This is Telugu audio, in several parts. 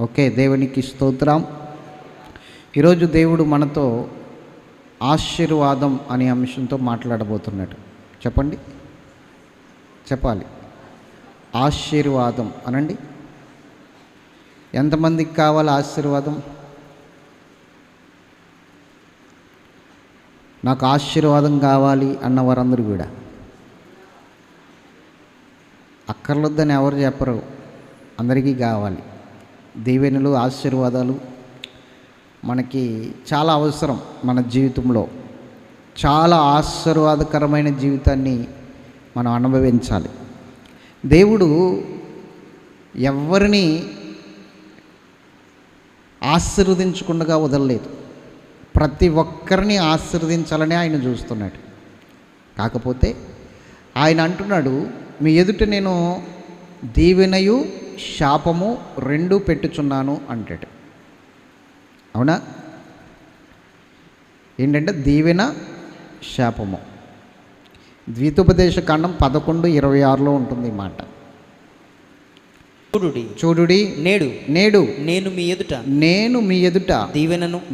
ఓకే, దేవునికి స్తోత్రం. ఈరోజు దేవుడు మనతో ఆశీర్వాదం అనే అంశంతో మాట్లాడబోతున్నాడు. చెప్పండి, చెప్పాలి. ఆశీర్వాదం అనండి. ఎంతమందికి కావాలి ఆశీర్వాదం? నాకు ఆశీర్వాదం కావాలి అన్న వారందరూ కూడా అక్కర్లొద్దని ఎవరు చెప్పరు, అందరికీ కావాలి. దీవెనలు, ఆశీర్వాదాలు మనకి చాలా అవసరం. మన జీవితంలో చాలా ఆశీర్వాదకరమైన జీవితాన్ని మనం అనుభవించాలి. దేవుడు ఎవరిని ఆశీర్వదించకుండా వదలలేదు. ప్రతి ఒక్కరిని ఆశీర్వదించాలని ఆయన చూస్తున్నాడు. కాకపోతే ఆయన అంటున్నాడు, మీ ఎదుట నేను దీవెనయు శాపము రెండూ పెట్టుచున్నాను అంటాడు. అవునా? ఏంటంటే దీవెన, శాపము. ద్వితోపదేశ కాండం 11:26 ఉంటుంది ఈ మాట. చూడుడి నేడు నేను మీ ఎదుట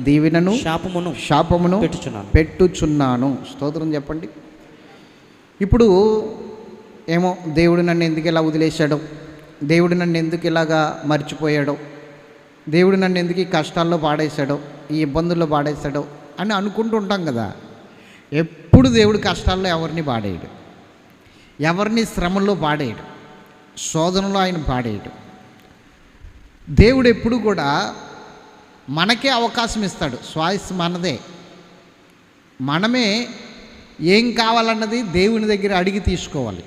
దీవెనను శాపమును పెట్టుచున్నాను. స్తోత్రం చెప్పండి. ఇప్పుడు ఏమో దేవుడు నన్ను ఎందుకు ఇలా వదిలేశాడో, దేవుడు నన్ను ఎందుకు ఇలాగా మర్చిపోయాడో, దేవుడు నన్ను ఎందుకు ఈ కష్టాల్లో పాడేశాడో, ఈ ఇబ్బందుల్లో పాడేశాడో అని అనుకుంటూ ఉంటాం కదా. ఎప్పుడు దేవుడు కష్టాల్లో ఎవరిని పాడేయడు, ఎవరిని శ్రమల్లో పాడేయడు, శోధనలో ఆయన పాడేయడు. దేవుడు ఎప్పుడు కూడా మనకే అవకాశం ఇస్తాడు. శ్వాస మనదే. మనమే ఏం కావాలన్నది దేవుని దగ్గర అడిగి తీసుకోవాలి.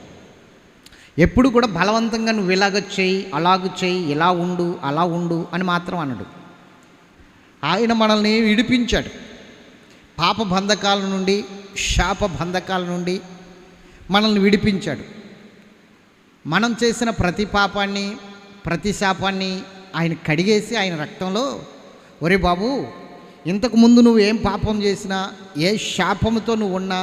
ఎప్పుడు కూడా బలవంతంగా నువ్వు ఇలాగ చేయి, అలాగ చేయి, ఇలా ఉండు, అలా ఉండు అని మాత్రం అనడు. ఆయన మనల్ని విడిపించాడు పాప బంధకాల నుండి, శాప బంధకాల నుండి మనల్ని విడిపించాడు. మనం చేసిన ప్రతి పాపాన్ని, ప్రతి శాపాన్ని ఆయన కడిగేసి ఆయన రక్తంలో, ఒరే బాబు, ఇంతకుముందు నువ్వు ఏం పాపం చేసినా, ఏ శాపంతో నువ్వు ఉన్నా,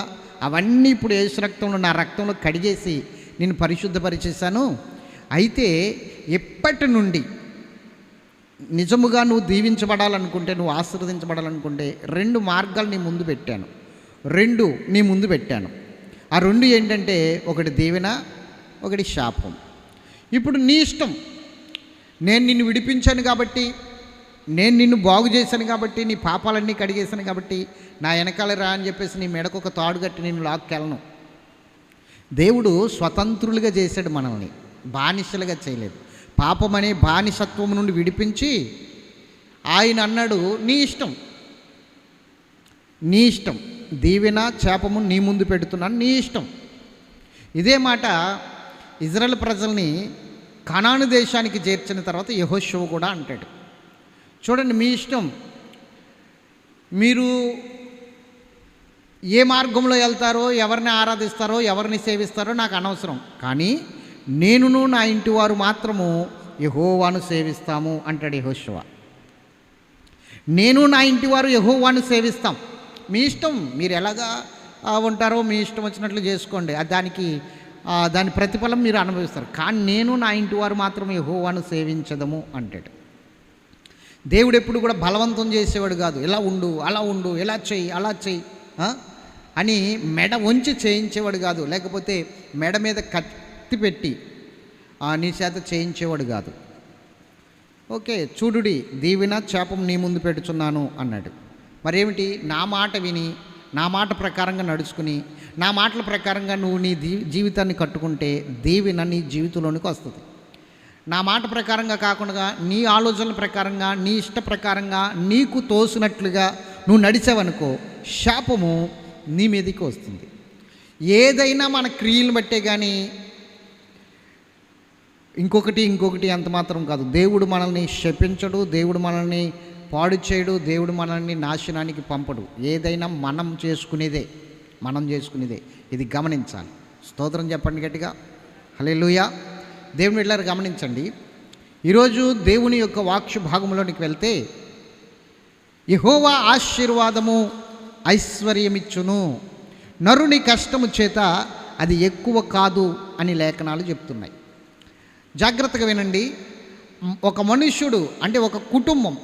అవన్నీ ఇప్పుడు యేసు రక్తంలో, నా రక్తంలో కడిగేసి నేను పరిశుద్ధపరిచేశాను. అయితే ఎప్పటి నుండి నిజముగా నువ్వు దీవించబడాలనుకుంటే, నువ్వు ఆశీర్వదించబడాలనుకుంటే 2 మార్గాలు నీ ముందు పెట్టాను. 2 నీ ముందు పెట్టాను. ఆ 2 ఏంటంటే, ఒకటి దీవెన, ఒకటి శాపం. ఇప్పుడు నీ ఇష్టం. నేను నిన్ను విడిపించాను కాబట్టి, నేను నిన్ను బాగు చేశాను కాబట్టి, నీ పాపాలన్నీ కడిగేశాను కాబట్టి, నా వెనకాల రా అని చెప్పేసి నీ మెడకు ఒక తాడు కట్టి నేను లాక్కెళ్ళను. దేవుడు స్వతంత్రులుగా చేశాడు మనల్ని, బానిసలుగా చేయలేదు. పాపం అనే బానిసత్వం నుండి విడిపించి ఆయన అన్నాడు, నీ ఇష్టం, నీ ఇష్టం, దీవెన శాపము నీ ముందు పెడుతున్నాను, నీ ఇష్టం. ఇదే మాట ఇజ్రాయెల్ ప్రజల్ని కనాను దేశానికి చేర్చిన తర్వాత యెహోషువ కూడా అంటాడు. చూడండి, మీ ఇష్టం, మీరు ఏ మార్గంలో వెళ్తారో, ఎవరిని ఆరాధిస్తారో, ఎవరిని సేవిస్తారో నాకు అనవసరం, కానీ నేనును నా ఇంటి వారు మాత్రము యెహోవాను సేవిస్తాము అంటాడు యెహోషువ. నేను నా ఇంటి వారు యెహోవాను సేవిస్తాం. మీ ఇష్టం, మీరు ఎలాగా ఉంటారో మీ ఇష్టం వచ్చినట్లు చేసుకోండి, దాని ప్రతిఫలం మీరు అనుభవిస్తారు, కానీ నేను నా ఇంటి వారు మాత్రం యెహోవాను సేవించదము అంటాడు. దేవుడు ఎప్పుడు కూడా బలవంతం చేసేవాడు కాదు. ఇలా ఉండు, అలా ఉండు, ఇలా చెయ్యి, అలా చెయ్యి అని మెడ వంచి చేయించేవాడు కాదు. లేకపోతే మెడ మీద కత్తి పెట్టి నీ చేత చేయించేవాడు కాదు. ఓకే, చూడుడి దీవెన శాపం నీ ముందు పెడుచున్నాను అన్నాడు. మరేమిటి? నా మాట విని, నా మాట ప్రకారంగా నడుచుకుని, నా మాటల ప్రకారంగా నువ్వు నీ జీవితాన్ని కట్టుకుంటే దీవెన నీ జీవితంలోనికి వస్తుంది. నా మాట ప్రకారంగా కాకుండా నీ ఆలోచనల ప్రకారంగా, నీ ఇష్ట ప్రకారంగా, నీకు తోసినట్లుగా నువ్వు నడిచావనుకో, శాపము నీ మీదకి వస్తుంది. ఏదైనా మన క్రియలను బట్టే కానీ ఇంకొకటి అంత మాత్రం కాదు. దేవుడు మనల్ని శపించడు, దేవుడు మనల్ని పాడు చేయడు, దేవుడు మనల్ని నాశనానికి పంపడు. ఏదైనా మనం చేసుకునేదే. ఇది గమనించాలి. స్తోత్రం చెప్పండి గట్టిగా, హల్లెలూయా. దేవుని వెళ్ళారు గమనించండి. ఈరోజు దేవుని యొక్క వాక్య భాగంలోనికి వెళ్తే, యెహోవా ఆశీర్వాదము ఐశ్వర్యమిచ్చును, నరుని కష్టము చేత అది ఎక్కువ కాదు అని లేఖనాలు చెప్తున్నాయి. జాగ్రత్తగా వినండి. ఒక మనుష్యుడు అంటే ఒక కుటుంబం,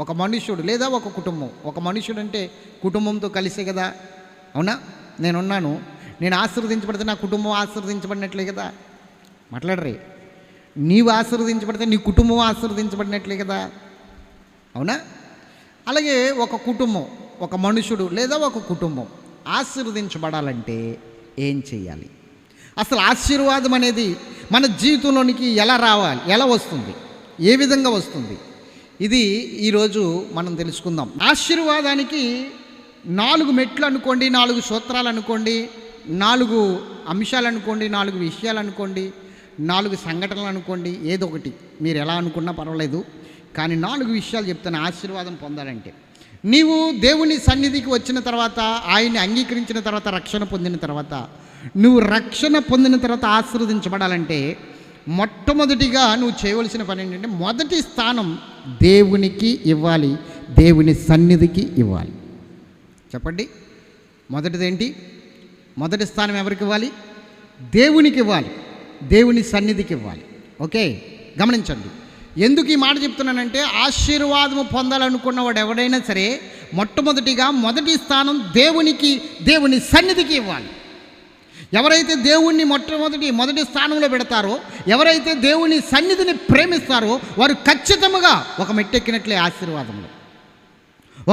ఒక మనుష్యుడు లేదా ఒక కుటుంబం, ఒక మనుష్యుడు అంటే కుటుంబంతో కలిసే కదా, అవునా? నేనున్నాను, నేను ఆశీర్వదించబడితే నా కుటుంబం ఆశీర్వదించబడినట్లే కదా. మాట్లాడరే, నీవు ఆశీర్వదించబడితే నీ కుటుంబం ఆశీర్వదించబడినట్లే కదా, అవునా? అలాగే ఒక కుటుంబం, ఒక మనుషుడు లేదా ఒక కుటుంబం ఆశీర్వదించబడాలంటే ఏం చేయాలి? అసలు ఆశీర్వాదం అనేది మన జీవితంలోనికి ఎలా రావాలి, ఎలా వస్తుంది, ఏ విధంగా వస్తుంది? ఇది ఈరోజు మనం తెలుసుకుందాం. ఆశీర్వాదానికి 4 మెట్లు అనుకోండి, 4 సూత్రాలు అనుకోండి, 4 అంశాలు అనుకోండి, 4 విషయాలు అనుకోండి, 4 సంఘటనలు అనుకోండి, ఏదో ఒకటి మీరు ఎలా అనుకున్నా పర్వాలేదు. కానీ 4 విషయాలు చెప్తాను ఆశీర్వాదం పొందాలంటే. నీవు దేవుని సన్నిధికి వచ్చిన తర్వాత, ఆయన్ని అంగీకరించిన తర్వాత, రక్షణ పొందిన తర్వాత, నువ్వు రక్షణ పొందిన తర్వాత ఆశీర్వదించబడాలంటే మొట్టమొదటిగా నువ్వు చేయవలసిన పని ఏంటంటే, మొదటి స్థానం దేవునికి ఇవ్వాలి, దేవుని సన్నిధికి ఇవ్వాలి. చెప్పండి, మొదటిదేంటి? మొదటి స్థానం ఎవరికి ఇవ్వాలి? దేవునికి ఇవ్వాలి, దేవుని సన్నిధికి ఇవ్వాలి. ఓకే, గమనించండి. ఎందుకు ఈ మాట చెప్తున్నానంటే, ఆశీర్వాదము పొందాలనుకున్నవాడు ఎవడైనా సరే మొట్టమొదటిగా మొదటి స్థానం దేవునికి, దేవుని సన్నిధికి ఇవ్వాలి. ఎవరైతే దేవుణ్ణి మొదటి స్థానంలో పెడతారో, ఎవరైతే దేవుని సన్నిధిని ప్రేమిస్తారో వారు ఖచ్చితంగా ఒక మెట్టెక్కినట్లే ఆశీర్వాదంలో,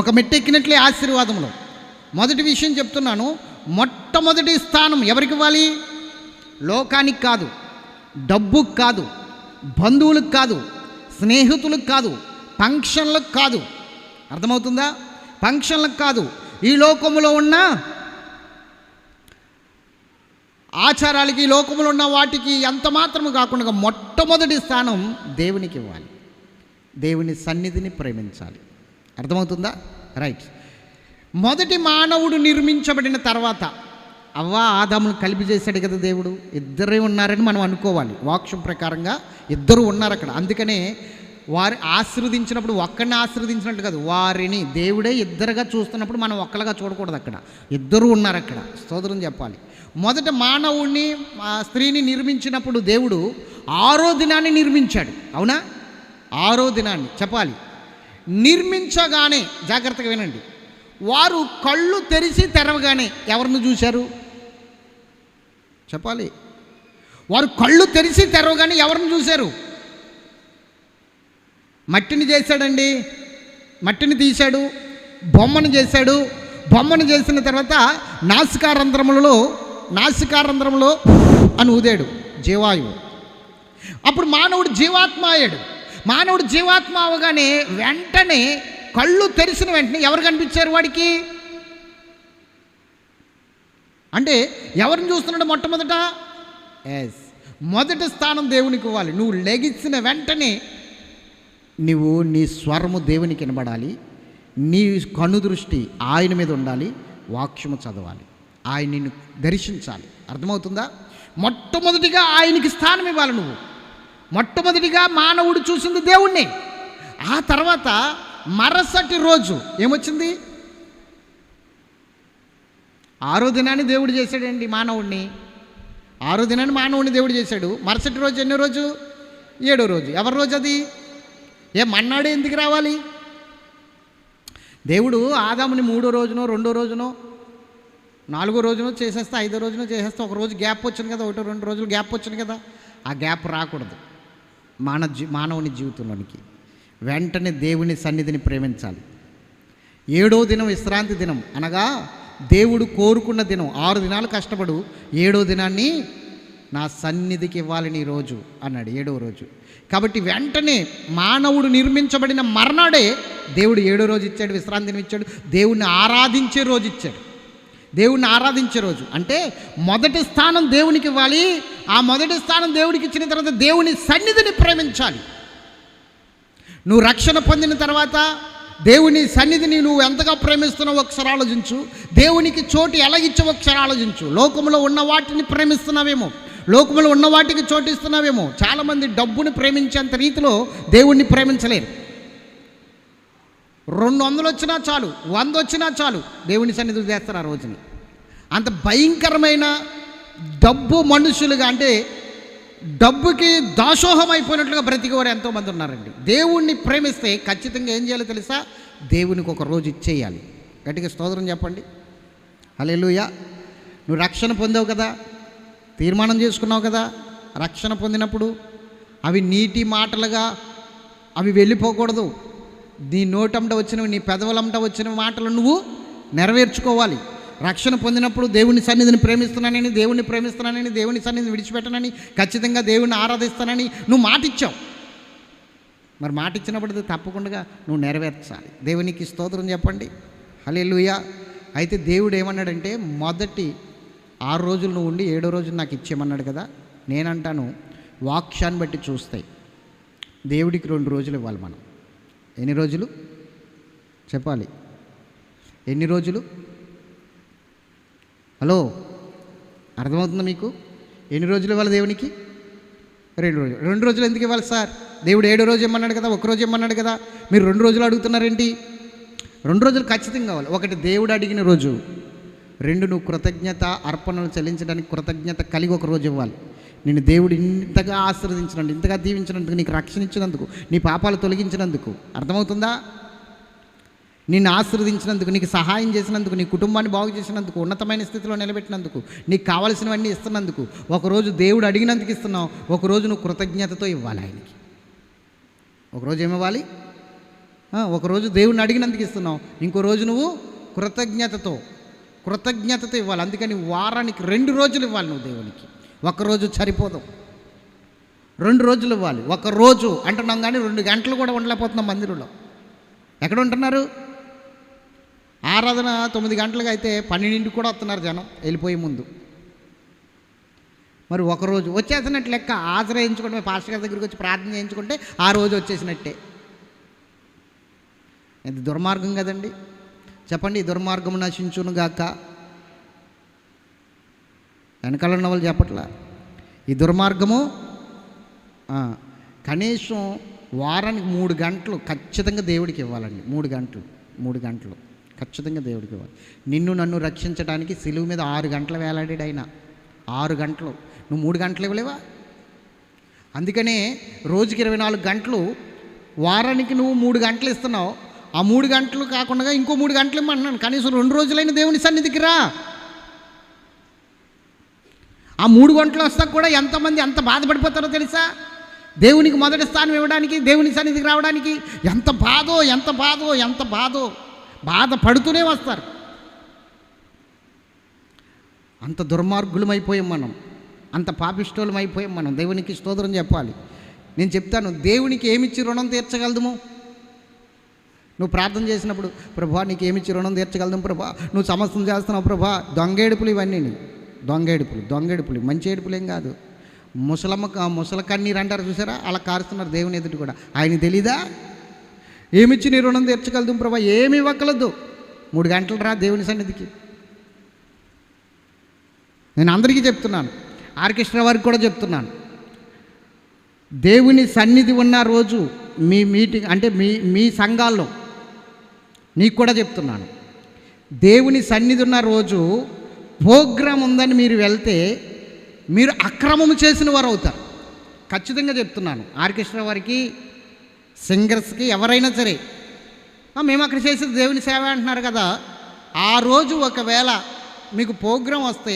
ఒక మెట్టెక్కినట్లే ఆశీర్వాదంలో. మొదటి విషయం చెప్తున్నాను, మొట్టమొదటి స్థానం ఎవరికి ఇవ్వాలి? లోకానికి కాదు, డబ్బుకు కాదు, బంధువులకు కాదు, స్నేహితులకు కాదు, ఫంక్షన్లకు కాదు. అర్థమవుతుందా? ఫంక్షన్లకు కాదు, ఈ లోకంలో ఉన్న ఆచారాలకి, ఈ లోకంలో ఉన్న వాటికి ఎంత మాత్రము కాకుండా మొట్టమొదటి స్థానం దేవునికి ఇవ్వాలి, దేవుని సన్నిధిని ప్రేమించాలి. అర్థమవుతుందా? రైట్. మొదటి మానవుడు నిర్మించబడిన తర్వాత అవ్వ ఆదామును కలిపి చేశాడు కదా దేవుడు. ఇద్దరే ఉన్నారని మనం అనుకోవాలి, వాక్యం ప్రకారంగా ఇద్దరు ఉన్నారు అక్కడ. అందుకనే వారి ఆశీర్వదించినప్పుడు ఒక్కడిని ఆశీర్వదించినట్టు కాదు, వారిని దేవుడే ఇద్దరుగా చూస్తున్నప్పుడు మనం ఒక్కలుగా చూడకూడదు, అక్కడ ఇద్దరు ఉన్నారు అక్కడ. స్తోత్రం చెప్పాలి. మొదట మానవుడిని, స్త్రీని నిర్మించినప్పుడు దేవుడు 6వ దినాన్ని నిర్మించాడు, అవునా? 6వ దినాన్ని చెప్పాలి. నిర్మించగానే జాగ్రత్తగా వినండి, వారు కళ్ళు తెరిచి తెరవగానే ఎవరిని చూశారు? చెప్పాలి. వారు కళ్ళు తెరిచి తెరవగానే ఎవరిని చూశారు? మట్టిని చేశాడండి, మట్టిని తీశాడు, బొమ్మను చేశాడు. బొమ్మను చేసిన తర్వాత నాసికారంధ్రములో అని ఊదాడు జీవాయువు. అప్పుడు మానవుడు జీవాత్మ అయ్యాడు. మానవుడు జీవాత్మ అవగానే వెంటనే కళ్ళు తెరిచిన వెంటనే ఎవరు కనిపించారు వాడికి? అంటే ఎవరిని చూస్తున్నాడు మొట్టమొదట? ఎస్, మొదటి స్థానం దేవునికి ఇవ్వాలి. నువ్వు లెగిసిన వెంటనే నీ స్వరము దేవునికి వినబడాలి, నీ కనుదృష్టి ఆయన మీద ఉండాలి, వాక్యము చదవాలి, ఆయన నిన్ను దర్శించాలి. అర్థమవుతుందా? మొట్టమొదటిగా ఆయనకి స్థానం ఇవ్వాలి. నువ్వు మొట్టమొదటిగా మానవుడు చూసింది దేవుణ్ణి. ఆ తర్వాత మరుసటి రోజు ఏమొచ్చింది? 6వ దినాన్ని దేవుడు చేశాడండి మానవుడిని. 6వ దినాన్ని మానవుడిని దేవుడు చేశాడు. మరుసటి రోజు ఎన్నో రోజు? 7వ రోజు. ఎవరి రోజు అది? మన్నాడే ఎందుకు రావాలి? దేవుడు ఆదాముని 3వ రోజునో 2వ రోజునో 4వ రోజునో చేసేస్తే, 5వ రోజునో చేసేస్తే, ఒక రోజు గ్యాప్ వచ్చింది కదా, 1-2 రోజులు గ్యాప్ వచ్చింది కదా. ఆ గ్యాప్ రాకూడదు మానవుని జీవితంలోనికి. వెంటనే దేవుని సన్నిధిని ప్రేమించాలి. 7వ దినం విశ్రాంతి దినం, అనగా దేవుడు కోరుకున్న దినం. 6 దినాలు కష్టపడు, 7వ దినాన్ని నా సన్నిధికి ఇవ్వాలని రోజు అన్నాడు, 7వ రోజు. కాబట్టి వెంటనే మానవుడు నిర్మించబడిన మర్నాడే దేవుడు 7వ రోజు ఇచ్చాడు, విశ్రాంతి దినం ఇచ్చాడు. దేవుణ్ణి ఆరాధించే రోజు ఇచ్చాడు. దేవుణ్ణి ఆరాధించే రోజు అంటే మొదటి స్థానం దేవునికి ఇవ్వాలి. ఆ మొదటి స్థానం దేవుడికి ఇచ్చిన తర్వాత దేవుని సన్నిధిని ప్రేమించాలి. నువ్వు రక్షణ పొందిన తర్వాత దేవుని సన్నిధిని నువ్వు ఎంతగా ప్రేమిస్తున్నావు ఒకసారి ఆలోచించు. దేవునికి చోటు ఎలా ఇచ్చావు ఒకసారి ఆలోచించు. లోకంలో ఉన్న వాటిని ప్రేమిస్తున్నావేమో, లోకంలో ఉన్న వాటికి చోటు ఇస్తున్నావేమో. చాలామంది డబ్బుని ప్రేమించేంత రీతిలో దేవుణ్ణి ప్రేమించలేరు. 200 వచ్చినా చాలు, 100 వచ్చినా చాలు, దేవుని సన్నిధి చేస్తారు ఆ రోజుని. అంత భయంకరమైన డబ్బు మనుషులుగా, అంటే డబ్బుకి దాసోహం అయిపోయినట్లుగా బ్రతికేవారు ఎంతోమంది ఉన్నారండి. దేవుణ్ణి ప్రేమిస్తే ఖచ్చితంగా ఏం చేయాలో తెలుసా? దేవునికి ఒక రోజు ఇచ్చేయాలి. గట్టిగా స్తోత్రం చెప్పండి. హల్లెలూయా. నువ్వు రక్షణ పొందావు కదా, తీర్మానం చేసుకున్నావు కదా. రక్షణ పొందినప్పుడు అవి నీటి మాటలుగా అవి వెళ్ళిపోకూడదు. నీ నోటంట వచ్చినవి, నీ పెదవులంట వచ్చిన మాటలు నువ్వు నెరవేర్చుకోవాలి. రక్షణ పొందినప్పుడు దేవుని సన్నిధిని ప్రేమిస్తున్నానని, దేవుణ్ణి ప్రేమిస్తున్నానని, దేవుని సన్నిధిని విడిచిపెట్టనని, ఖచ్చితంగా దేవుణ్ణి ఆరాధిస్తానని నువ్వు మాట ఇచ్చావు. మరి మాట ఇచ్చినప్పుడు తప్పకుండా నువ్వు నెరవేర్చాలి. దేవునికి స్తోత్రం చెప్పండి. హల్లెలూయా. అయితే దేవుడు ఏమన్నాడంటే, మొదటి 6 రోజులు నువ్వు ఉండి 7వ రోజు నాకు ఇచ్చేయమన్నాడు కదా. నేనంటాను, వాక్యాన్ని బట్టి చూస్తాయి దేవుడికి 2 రోజులు ఇవ్వాలి. మనం ఎన్ని రోజులు చెప్పాలి? ఎన్ని రోజులు? హలో, అర్థమవుతుందా మీకు? ఎన్ని రోజులు ఇవ్వాలి దేవునికి? 2 రోజులు. 2 రోజులు ఎందుకు ఇవ్వాలి సార్? దేవుడు 7వ రోజు ఇమ్మన్నాడు కదా, 1 రోజు ఇమ్మన్నాడు కదా. మీరు 2 రోజులు అడుగుతున్నారేంటి? 2 రోజులు ఖచ్చితంగా కావాలి. ఒకటి దేవుడు అడిగిన రోజు, 2 నువ్వు కృతజ్ఞత అర్పణలు చెల్లించడానికి కృతజ్ఞత కలిగి 1 రోజు ఇవ్వాలి. నిన్ను దేవుడు ఇంతగా ఆశీర్వదించినందుకు, ఇంతగా దీవించినందుకు, నీకు రక్షణ ఇచ్చినందుకు, నీ పాపాలు తొలగించినందుకు, అర్థమవుతుందా? నిన్ను ఆశీర్వదించినందుకు, నీకు సహాయం చేసినందుకు, నీ కుటుంబాన్ని బాగు చేసినందుకు, ఉన్నతమైన స్థితిలో నిలబెట్టినందుకు, నీకు కావలసినవన్నీ ఇస్తున్నందుకు, ఒకరోజు దేవుడు అడిగినందుకు ఇస్తున్నావు. ఒకరోజు నువ్వు కృతజ్ఞతతో ఇవ్వాలి ఆయనకి. ఒకరోజు ఏమివ్వాలి? ఒకరోజు దేవుడిని అడిగినందుకు ఇస్తున్నావు, ఇంకో రోజు నువ్వు కృతజ్ఞతతో ఇవ్వాలి. అందుకని వారానికి 2 రోజులు ఇవ్వాలి నువ్వు దేవునికి. 1 రోజు సరిపోదు, 2 రోజులు ఇవ్వాలి. 1 రోజు అంటున్నాం కానీ 2 గంటలు కూడా ఉండలేకపోతున్నాం మందిరంలో. ఎక్కడ ఉంటున్నారు? ఆరాధన 9 గంటలకు అయితే 12ంటికి కూడా వస్తున్నారు జనం వెళ్ళిపోయే ముందు. మరి 1 రోజు వచ్చేసినట్టు లెక్క. ఆశ్రయించుకుంటే పాస్టర్ గారి దగ్గరికి వచ్చి ప్రార్థన చేయించుకుంటే ఆ రోజు వచ్చేసినట్టే. ఇది దుర్మార్గం కదండి. చెప్పండి, ఈ దుర్మార్గం నశించును గాక. వెనకాల ఉన్న వాళ్ళు చెప్పట్లా. ఈ దుర్మార్గము కనీసం వారానికి 3 గంటలు ఖచ్చితంగా దేవుడికి ఇవ్వాలండి. 3 గంటలు ఖచ్చితంగా దేవుడికి ఇవ్వాలి. నిన్ను నన్ను రక్షించడానికి సిలువ మీద 6 గంటలు వేలాడాడు ఆయన. 6 గంటలు. నువ్వు 3 గంటలు ఇవ్వలేవా? అందుకనే రోజుకి 24 గంటలు, వారానికి నువ్వు 3 గంటలు ఇస్తున్నావు. ఆ 3 గంటలు కాకుండా ఇంకో 3 గంటలు ఇమ్మన్నాను. కనీసం 2 రోజులైన దేవుని సన్నిధికి రా. ఆ 3 గంటలు వస్తా కూడా ఎంతమంది ఎంత బాధపడిపోతారో తెలుసా? దేవునికి మొదటి స్థానం ఇవ్వడానికి, దేవుని సన్నిధికి రావడానికి ఎంత బాధో బాధపడుతూనే వస్తారు. అంత దుర్మార్గులమైపోయాం మనం, అంత పాపిష్టోళమైపోయాం మనం. దేవునికి స్తోత్రం చెప్పాలి. నేను చెప్తాను, దేవునికి ఏమిచ్చి రుణం తీర్చగలదుము? నువ్వు ప్రార్థన చేసినప్పుడు, ప్రభా నీకు ఏమిచ్చి రుణం తీర్చగలదు ప్రభా, నువ్వు సమస్తం చేస్తున్నావు ప్రభా. దొంగేడుపులు ఇవన్నీ. దొంగేడుపులు మంచి ఏడుపులు ఏం కాదు. ముసల కన్నీరు అంటారు చూసారా, అలా కారుస్తున్నారు దేవుని ఎదుటి కూడా. ఆయన తెలీదా? ఏమిచ్చి నీ రుణం తీర్చగలదు ప్రభా? ఏమి ఇవ్వగలదు. 3 గంటలు రా దేవుని సన్నిధికి. నేను అందరికీ చెప్తున్నాను, ఆర్కెస్ట్రా వారికి కూడా చెప్తున్నాను. దేవుని సన్నిధి ఉన్న రోజు మీ మీటింగ్ అంటే మీ సంఘాల్లో నీకు కూడా చెప్తున్నాను, దేవుని సన్నిధి ఉన్న రోజు ప్రోగ్రాం ఉందని మీరు వెళ్తే మీరు అక్రమము చేసిన వారు అవుతారు. ఖచ్చితంగా చెప్తున్నాను. ఆర్కెస్ట్రా వారికి, సింగర్స్కి, ఎవరైనా సరే, మేము అక్కడ చేసేది దేవుని సేవ అంటున్నారు కదా. ఆ రోజు ఒకవేళ మీకు ప్రోగ్రాం వస్తే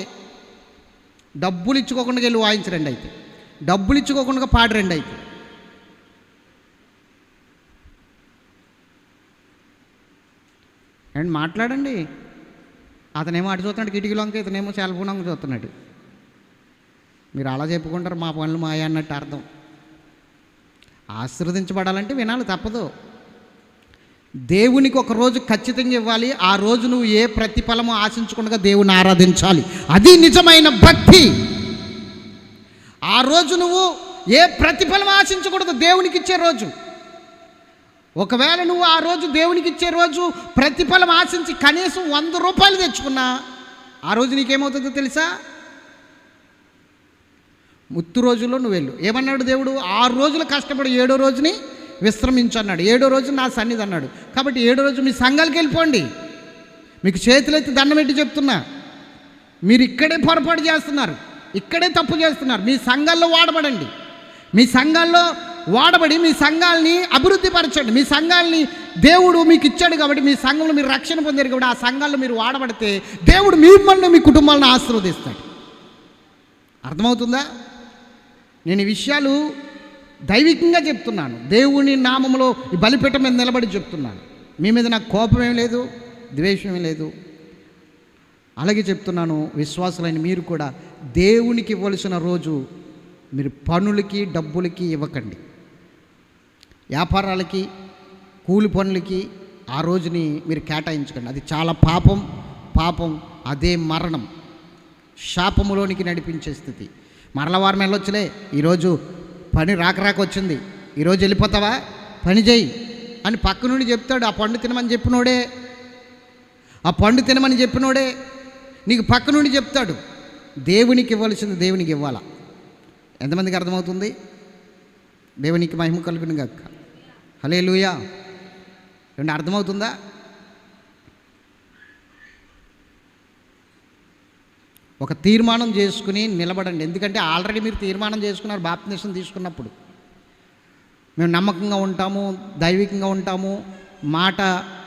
డబ్బులు ఇచ్చుకోకుండా వెళ్ళి వాయించరండి. అయితే డబ్బులు ఇచ్చుకోకుండా పాడరండి. అయితే అండ్ మాట్లాడండి. అతనేమో అటు చూస్తున్నాడు కిటికీలోకి, ఇతనేమో సెల్ ఫోన్ చూస్తున్నాడు. మీరు అలా చెప్పుకుంటారు మా పనులు మాయ అన్నట్టు అర్థం. ఆశీర్వదించబడాలంటే వినాలి, తప్పదు. దేవునికి 1 రోజు ఖచ్చితంగా ఇవ్వాలి. ఆ రోజు నువ్వు ఏ ప్రతిఫలము ఆశించకుండా దేవుని ఆరాధించాలి. అది నిజమైన భక్తి. ఆ రోజు నువ్వు ఏ ప్రతిఫలం ఆశించకూడదు. దేవునికి ఇచ్చే రోజు, ఒకవేళ నువ్వు ఆ రోజు దేవునికి ఇచ్చే రోజు ప్రతిఫలం ఆశించి కనీసం 100 రూపాయలు తెచ్చుకున్నా ఆ రోజు నీకేమవుతుందో తెలుసా? ముత్తు రోజుల్లో నువ్వు వెళ్ళు. ఏమన్నాడు దేవుడు? 6 రోజులు కష్టపడి 7వ రోజుని విశ్రమించు అన్నాడు. 7వ రోజు నా సన్నిధి అన్నాడు. కాబట్టి 7వ రోజు మీ సంఘాలకు వెళ్ళిపోండి. మీకు చేతులెత్తి దండం పెట్టి చెప్తున్నా, మీరు ఇక్కడే పొరపాటు చేస్తున్నారు. ఇక్కడే తప్పు చేస్తున్నారు. మీ సంఘాల్లో వాడబడండి, మీ సంఘాల్లో వాడబడి మీ సంఘాలని అభివృద్ధి పరచండి. మీ సంఘాలని దేవుడు మీకు ఇచ్చాడు కాబట్టి, మీ సంఘంలో మీరు రక్షణ పొందారు కాబట్టి, ఆ సంఘాల్లో మీరు వాడబడితే దేవుడు మిమ్మల్ని మీ కుటుంబాలను ఆశీర్వదిస్తాడు. అర్థమవుతుందా? నేను ఈ విషయాలు దైవికంగా చెప్తున్నాను. దేవుని నామంలో ఈ బలిపీఠం మీద నిలబడి చెప్తున్నాను. మీ మీద నాకు కోపం ఏం లేదు, ద్వేషం ఏం లేదు. అలాగే చెప్తున్నాను, విశ్వాసులైన మీరు కూడా దేవునికి ఇవ్వాల్సిన రోజు మీరు పనులకి డబ్బులకి ఇవ్వకండి. వ్యాపారాలకి కూలి పనులకి ఆ రోజుని మీరు కేటాయించకండి. అది చాలా పాపం. అదే మరణం, శాపములోనికి నడిపించే స్థితి. మరల వారం వెళ్ళొచ్చులే, ఈరోజు పని రాక వచ్చింది, ఈరోజు వెళ్ళిపోతావా, పని చేయి అని పక్క నుండి చెప్తాడు. ఆ పండు తినమని చెప్పినోడే నీకు పక్క నుండి చెప్తాడు. దేవునికి ఇవ్వాల్సింది దేవునికి ఇవ్వాలా. ఎంతమందికి అర్థమవుతుంది? దేవునికి మహిమ కలుగును గాక. హల్లెలూయా. ఏమంటే అర్థమవుతుందా? ఒక తీర్మానం చేసుకుని నిలబడండి. ఎందుకంటే ఆల్రెడీ మీరు తీర్మానం చేసుకున్నారు బాప్తిసం తీసుకున్నప్పుడు. మేము నమ్మకంగా ఉంటాము, దైవికంగా ఉంటాము, మాట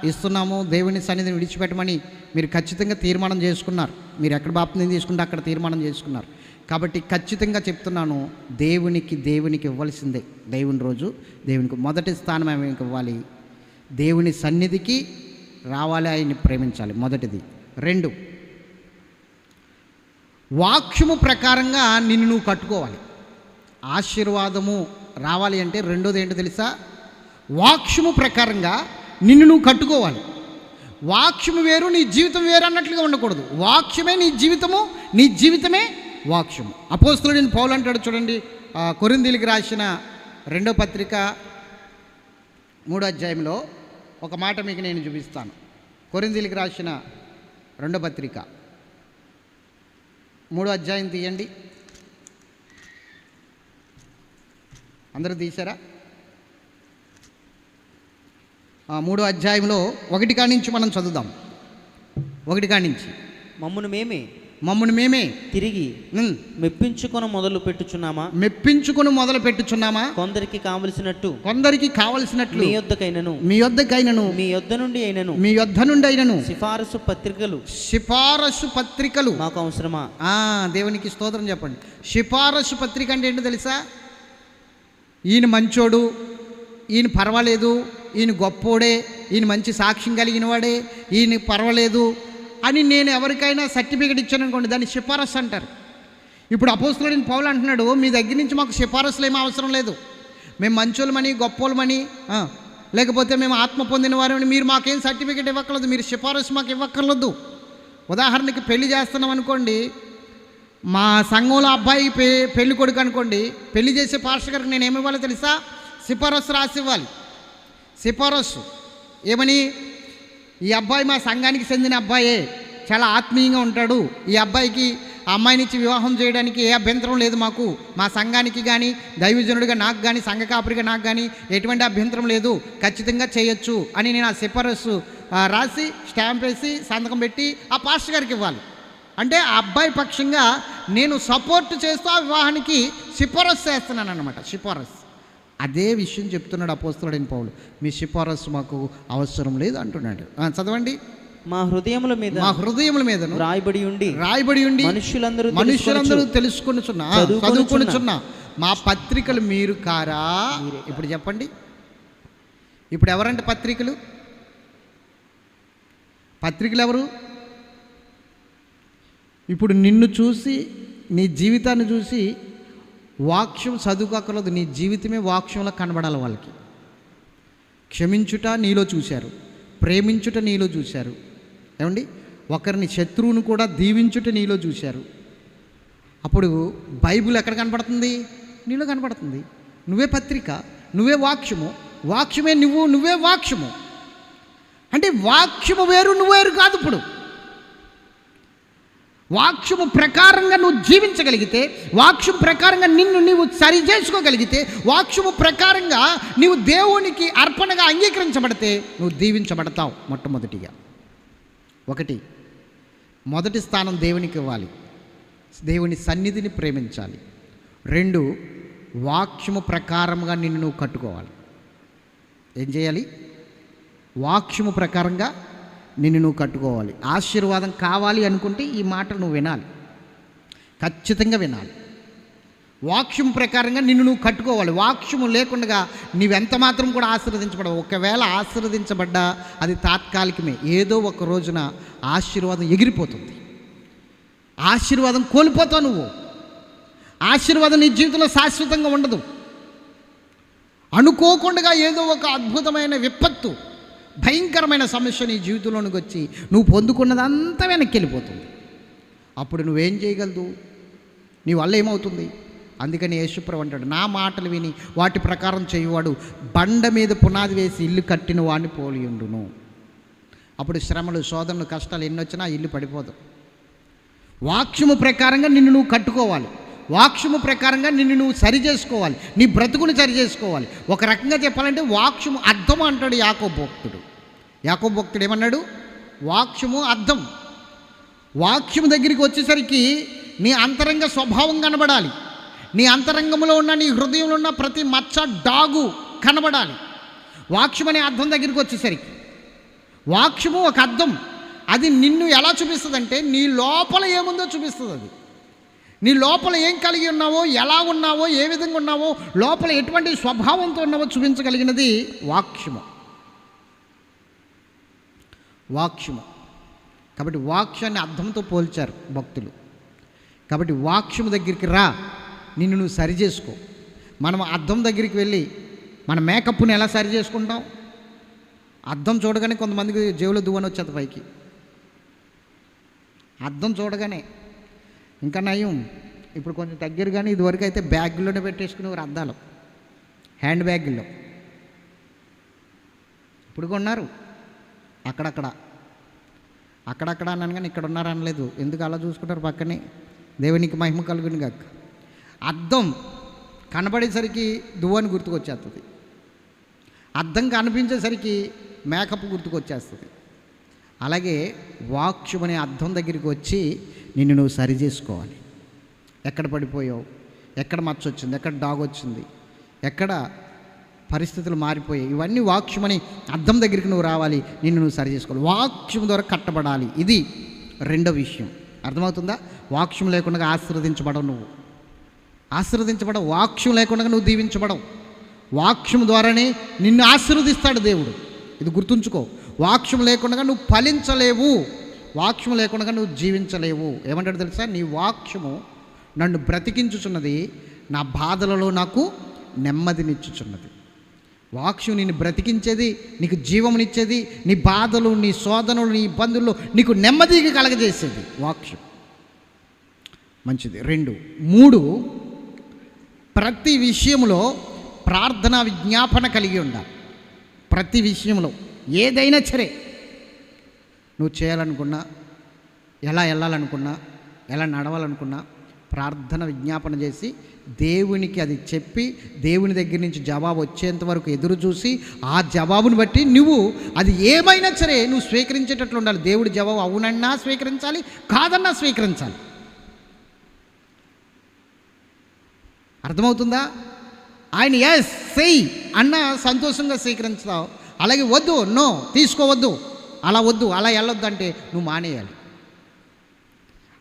ఇస్తున్నాము, దేవుని సన్నిధిని విడిచిపెట్టమని మీరు ఖచ్చితంగా తీర్మానం చేసుకున్నారు. మీరు ఎక్కడ బాప్తిసం తీసుకుంటే అక్కడ తీర్మానం చేసుకున్నారు. కాబట్టి ఖచ్చితంగా చెప్తున్నాను, దేవునికి ఇవ్వాల్సిందే. దేవుని రోజు దేవునికి మొదటి స్థానం ఏమికి ఇవ్వాలి? దేవుని సన్నిధికి రావాలి, ఆయన్ని ప్రేమించాలి. మొదటిది. 2, వాక్యము ప్రకారంగా నిన్ను నువ్వు కట్టుకోవాలి. ఆశీర్వాదము రావాలి అంటే రెండోది ఏంటో తెలుసా? వాక్యము ప్రకారంగా నిన్ను నువ్వు కట్టుకోవాలి. వాక్యము వేరు, నీ జీవితం వేరు అన్నట్లుగా ఉండకూడదు. వాక్యమే నీ జీవితము, నీ జీవితమే వాక్యము. అపోస్తలుడైన పౌలు అంటాడు చూడండి, కొరింథీయులకు రాసిన 2వ పత్రిక 3వ అధ్యాయంలో ఒక మాట మీకు నేను చూపిస్తాను. కొరింథీయులకు రాసిన 2వ పత్రిక 3వ అధ్యాయం తీయండి. అందరూ తీశారా? 3వ అధ్యాయంలో 1 కాడి నుంచి మనం చదువుదాం. 1 కాడి నుంచి. మమ్మును మేమే తిరిగి మెప్పించుకొని మొదలు పెట్టుచున్నామా? కొందరికి కావలసినట్లు మీ యొద్దకైనను మీ యొద్ద నుండి అయినను సిఫారసు పత్రికలు మాకు అవసరమా? దేవునికి స్తోత్రం చెప్పండి. సిఫారసు పత్రిక అంటే ఏంటో తెలుసా? ఈయన మంచోడు, ఈయన పర్వాలేదు, ఈయన గొప్పోడే, ఈయన మంచి సాక్ష్యం కలిగిన వాడే, ఈయన పర్వాలేదు అని నేను ఎవరికైనా సర్టిఫికేట్ ఇచ్చాను అనుకోండి, దాన్ని సిఫారసు అంటారు. ఇప్పుడు అపోస్తలుడైన పౌలు అంటున్నాడు, మీ దగ్గర నుంచి మాకు సిఫారసులు ఏమీ అవసరం లేదు. మేము మంచోళ్ళమని, గొప్పోళ్ళమని, లేకపోతే మేము ఆత్మ పొందిన వారని మీరు మాకేం సర్టిఫికేట్ ఇవ్వక్కర్లేదు, మీరు సిఫారసు మాకు ఇవ్వక్కర్లేదు. ఉదాహరణకి పెళ్లి చేస్తున్నాం అనుకోండి, మా సంఘంలో అబ్బాయి పెళ్లి కొడుకు అనుకోండి, పెళ్లి చేసే పాస్టర్ గారికి నేను ఏమి ఇవ్వాలో తెలుసా? సిఫారసు రాసి ఇవ్వాలి. సిఫారసు ఏమని? ఈ అబ్బాయి మా సంఘానికి చెందిన అబ్బాయే, చాలా ఆత్మీయంగా ఉంటాడు, ఈ అబ్బాయికి ఆ అమ్మాయినిచ్చి వివాహం చేయడానికి ఏ అభ్యంతరం లేదు మాకు, మా సంఘానికి కానీ దైవజనుడిగా నాకు కానీ సంఘ కాపురిగా నాకు కానీ ఎటువంటి అభ్యంతరం లేదు, ఖచ్చితంగా చేయొచ్చు అని నేను ఆ సిఫారసు రాసి స్టాంప్ వేసి సంతకం పెట్టి ఆ పాస్టర్ గారికి ఇవ్వాలి. అంటే ఆ అబ్బాయి పక్షంగా నేను సపోర్ట్ చేస్తూ ఆ వివాహానికి సిఫారసు చేస్తున్నాను అన్నమాట. సిఫారసు. అదే విషయం చెప్తున్నాడు అపోస్తలుడైన పౌలు. మీ సిఫారసు మాకు అవసరం లేదు అంటున్నాడు. చదవండి. మా హృదయముల మీద రాయబడి ఉండి మనుషులందరూ చదువుకొనుచున్నా మా పత్రికలు మీరు కారా? ఇప్పుడు చెప్పండి, ఇప్పుడు ఎవరంటే పత్రికలు ఎవరు? ఇప్పుడు నిన్ను చూసి, నీ జీవితాన్ని చూసి వాక్యం చదువుకోకలేదు, నీ జీవితమే వాక్యంలో కనబడాలి వాళ్ళకి. క్షమించుట నీలో చూశారు, ప్రేమించుట నీలో చూశారు, ఏమండి, ఒకరిని శత్రువును కూడా దీవించుట నీలో చూశారు. అప్పుడు బైబిల్ ఎక్కడ కనపడుతుంది? నీలో కనపడుతుంది. నువ్వే పత్రిక, నువ్వే వాక్యము, వాక్యమే నువ్వే వాక్యము. అంటే వాక్యము వేరు, నువ్వు వేరు కాదు. ఇప్పుడు వాక్యము ప్రకారంగా నువ్వు జీవించగలిగితే, వాక్యం ప్రకారంగా నిన్ను నీవు సరి చేసుకోగలిగితే, వాక్యము ప్రకారంగా నీవు దేవునికి అర్పణగా అంగీకరించబడితే నువ్వు దీవించబడతావు. మొట్టమొదటిగా మొదటి స్థానం దేవునికి ఇవ్వాలి. దేవుని సన్నిధిని ప్రేమించాలి. 2, వాక్యము ప్రకారంగా నిన్ను నువ్వు కట్టుకోవాలి. ఏం చేయాలి? వాక్యము ప్రకారంగా నిన్ను నువ్వు కట్టుకోవాలి. ఆశీర్వాదం కావాలి అనుకుంటే ఈ మాటలు నువ్వు వినాలి, ఖచ్చితంగా వినాలి. వాక్యం ప్రకారంగా నిన్ను నువ్వు కట్టుకోవాలి. వాక్యము లేకుండా నీవెంత మాత్రం కూడా ఆశీర్వదించబడవు. ఒకవేళ ఆశీర్వదించబడ్డా అది తాత్కాలికమే. ఏదో ఒక రోజున ఆశీర్వాదం ఎగిరిపోతుంది, ఆశీర్వాదం కోల్పోతావు నువ్వు. ఆశీర్వాదం నీ జీవితంలో శాశ్వతంగా ఉండదు. అనుకోకుండా ఏదో ఒక అద్భుతమైన విపత్తు, భయంకరమైన సమస్య నీ జీవితంలోనికి వచ్చి నువ్వు పొందుకున్నదంతా వెనక్కి వెళ్ళిపోతుంది. అప్పుడు నువ్వేం చేయగలదు? నీ వల్ల ఏమవుతుంది? అందుకని యేసుప్రభువు అంటాడు, నా మాటలు విని వాటి ప్రకారం చేయువాడు బండ మీద పునాది వేసి ఇల్లు కట్టిన వాడిని పోలి ఉండును. అప్పుడు శ్రమలు, శోధనలు, కష్టాలు ఎన్ని వచ్చినా ఇల్లు పడిపోదు. వాక్యము ప్రకారంగా నిన్ను నువ్వు కట్టుకోవాలి. వాక్యము ప్రకారంగా నిన్ను నువ్వు సరి చేసుకోవాలి, నీ బ్రతుకుని సరి చేసుకోవాలి. ఒక రకంగా చెప్పాలంటే వాక్యము అర్థం అంటాడు యాకోబు భక్తుడు. యాకోబు భక్తుడు ఏమన్నాడు? వాక్యము అర్థం. వాక్యము దగ్గరికి వచ్చేసరికి నీ అంతరంగ స్వభావం కనబడాలి. నీ అంతరంగంలో ఉన్న, నీ హృదయంలో ఉన్న ప్రతి మచ్చ, డాగు కనబడాలి. వాక్యం అనే అర్థం దగ్గరికి వచ్చేసరికి వాక్యము ఒక అర్థం. అది నిన్ను ఎలా చూపిస్తుంది అంటే నీ లోపల ఏముందో చూపిస్తుంది. అది నీ లోపల ఏం కలిగి ఉన్నావో, ఎలా ఉన్నావో, ఏ విధంగా ఉన్నావో, లోపల ఎటువంటి స్వభావంతో ఉన్నావో చూపించగలిగినది వాక్యము. వాక్యము కాబట్టి వాక్యాన్ని అర్థంతో పోల్చారు భక్తులు. కాబట్టి వాక్యము దగ్గరికి రా, నిన్ను నువ్వు సరి చేసుకో. మనం అద్దం దగ్గరికి వెళ్ళి మన మేకప్ని ఎలా సరి చేసుకుంటాం? అద్దం చూడగానే కొంతమందికి జేబులో దువ్వని వచ్చేది పైకి. అద్దం చూడగానే ఇంకా నయం, ఇప్పుడు కొంచెం తగ్గారు, కానీ ఇదివరకు అయితే బ్యాగుల్లోనే పెట్టేసుకునేవారు అద్దాలు, హ్యాండ్ బ్యాగుల్లో. ఇప్పుడు కొన్నారు అక్కడక్కడ అన్నాను, కానీ ఇక్కడ ఉన్నారు అనలేదు. ఎందుకు అలా చూసుకుంటారు పక్కనే? దేవునికి మహిమ కలుగును గాక. అద్దం కనబడేసరికి దువ్వని గుర్తుకొచ్చేస్తుంది, అద్దం కనిపించేసరికి మేకప్ గుర్తుకొచ్చేస్తుంది. అలాగే వాక్యం అనే అద్దం దగ్గరికి వచ్చి నిన్ను నువ్వు సరి చేసుకోవాలి. ఎక్కడ పడిపోయావు, ఎక్కడ మచ్చ వచ్చింది, ఎక్కడ డాగ్ వచ్చింది, ఎక్కడ పరిస్థితులు మారిపోయాయి, ఇవన్నీ వాక్యం అనే అద్దం దగ్గరికి నువ్వు రావాలి, నిన్ను నువ్వు సరి చేసుకోవాలి. వాక్యం ద్వారా కట్టబడాలి. ఇది రెండో విషయం. అర్థమవుతుందా? వాక్యం లేకుండా ఆశీర్వదించబడవు. నువ్వు ఆశీర్వదించబడవు. వాక్యం లేకుండా నువ్వు దీవించబడవు. వాక్యం ద్వారానే నిన్ను ఆశీర్వదిస్తాడు దేవుడు. ఇది గుర్తుంచుకో. వాక్యం లేకుండా నువ్వు ఫలించలేవు, వాక్యం లేకుండా నువ్వు జీవించలేవు. ఏమంటాడు తెలుసా? నీ వాక్యము నన్ను బ్రతికించుచున్నది, నా బాధలలో నాకు నెమ్మదినిచ్చుచున్నది. వాక్యం నిన్ను బ్రతికించేది, నీకు జీవమునిచ్చేది, నీ బాధలు, నీ శోధనలు, నీ ఇబ్బందుల్లో నీకు నెమ్మదిగా కలగజేసేది వాక్యం. మంచిది. 2, 3 ప్రతి విషయంలో ప్రార్థన విజ్ఞాపన కలిగి ఉండాలి. ప్రతి విషయంలో ఏదైనా సరే నువ్వు చేయాలనుకున్నా, ఎలా వెళ్ళాలనుకున్నా, ఎలా నడవాలనుకున్నా ప్రార్థన విజ్ఞాపన చేసి దేవునికి అది చెప్పి దేవుని దగ్గర నుంచి జవాబు వచ్చేంత వరకు ఎదురు చూసి ఆ జవాబుని బట్టి నువ్వు అది ఏమైనా సరే నువ్వు స్వీకరించేటట్లు ఉండాలి. దేవుడి జవాబు అవునన్నా స్వీకరించాలి, కాదన్నా స్వీకరించాలి. అర్థమవుతుందా? ఆయన ఎస్ సెయ్ అన్న సంతోషంగా స్వీకరించుతావు. అలాగే వద్దు, నో తీసుకోవద్దు, అలా వద్దు, అలా వెళ్ళొద్దు అంటే నువ్వు మానేయాలి.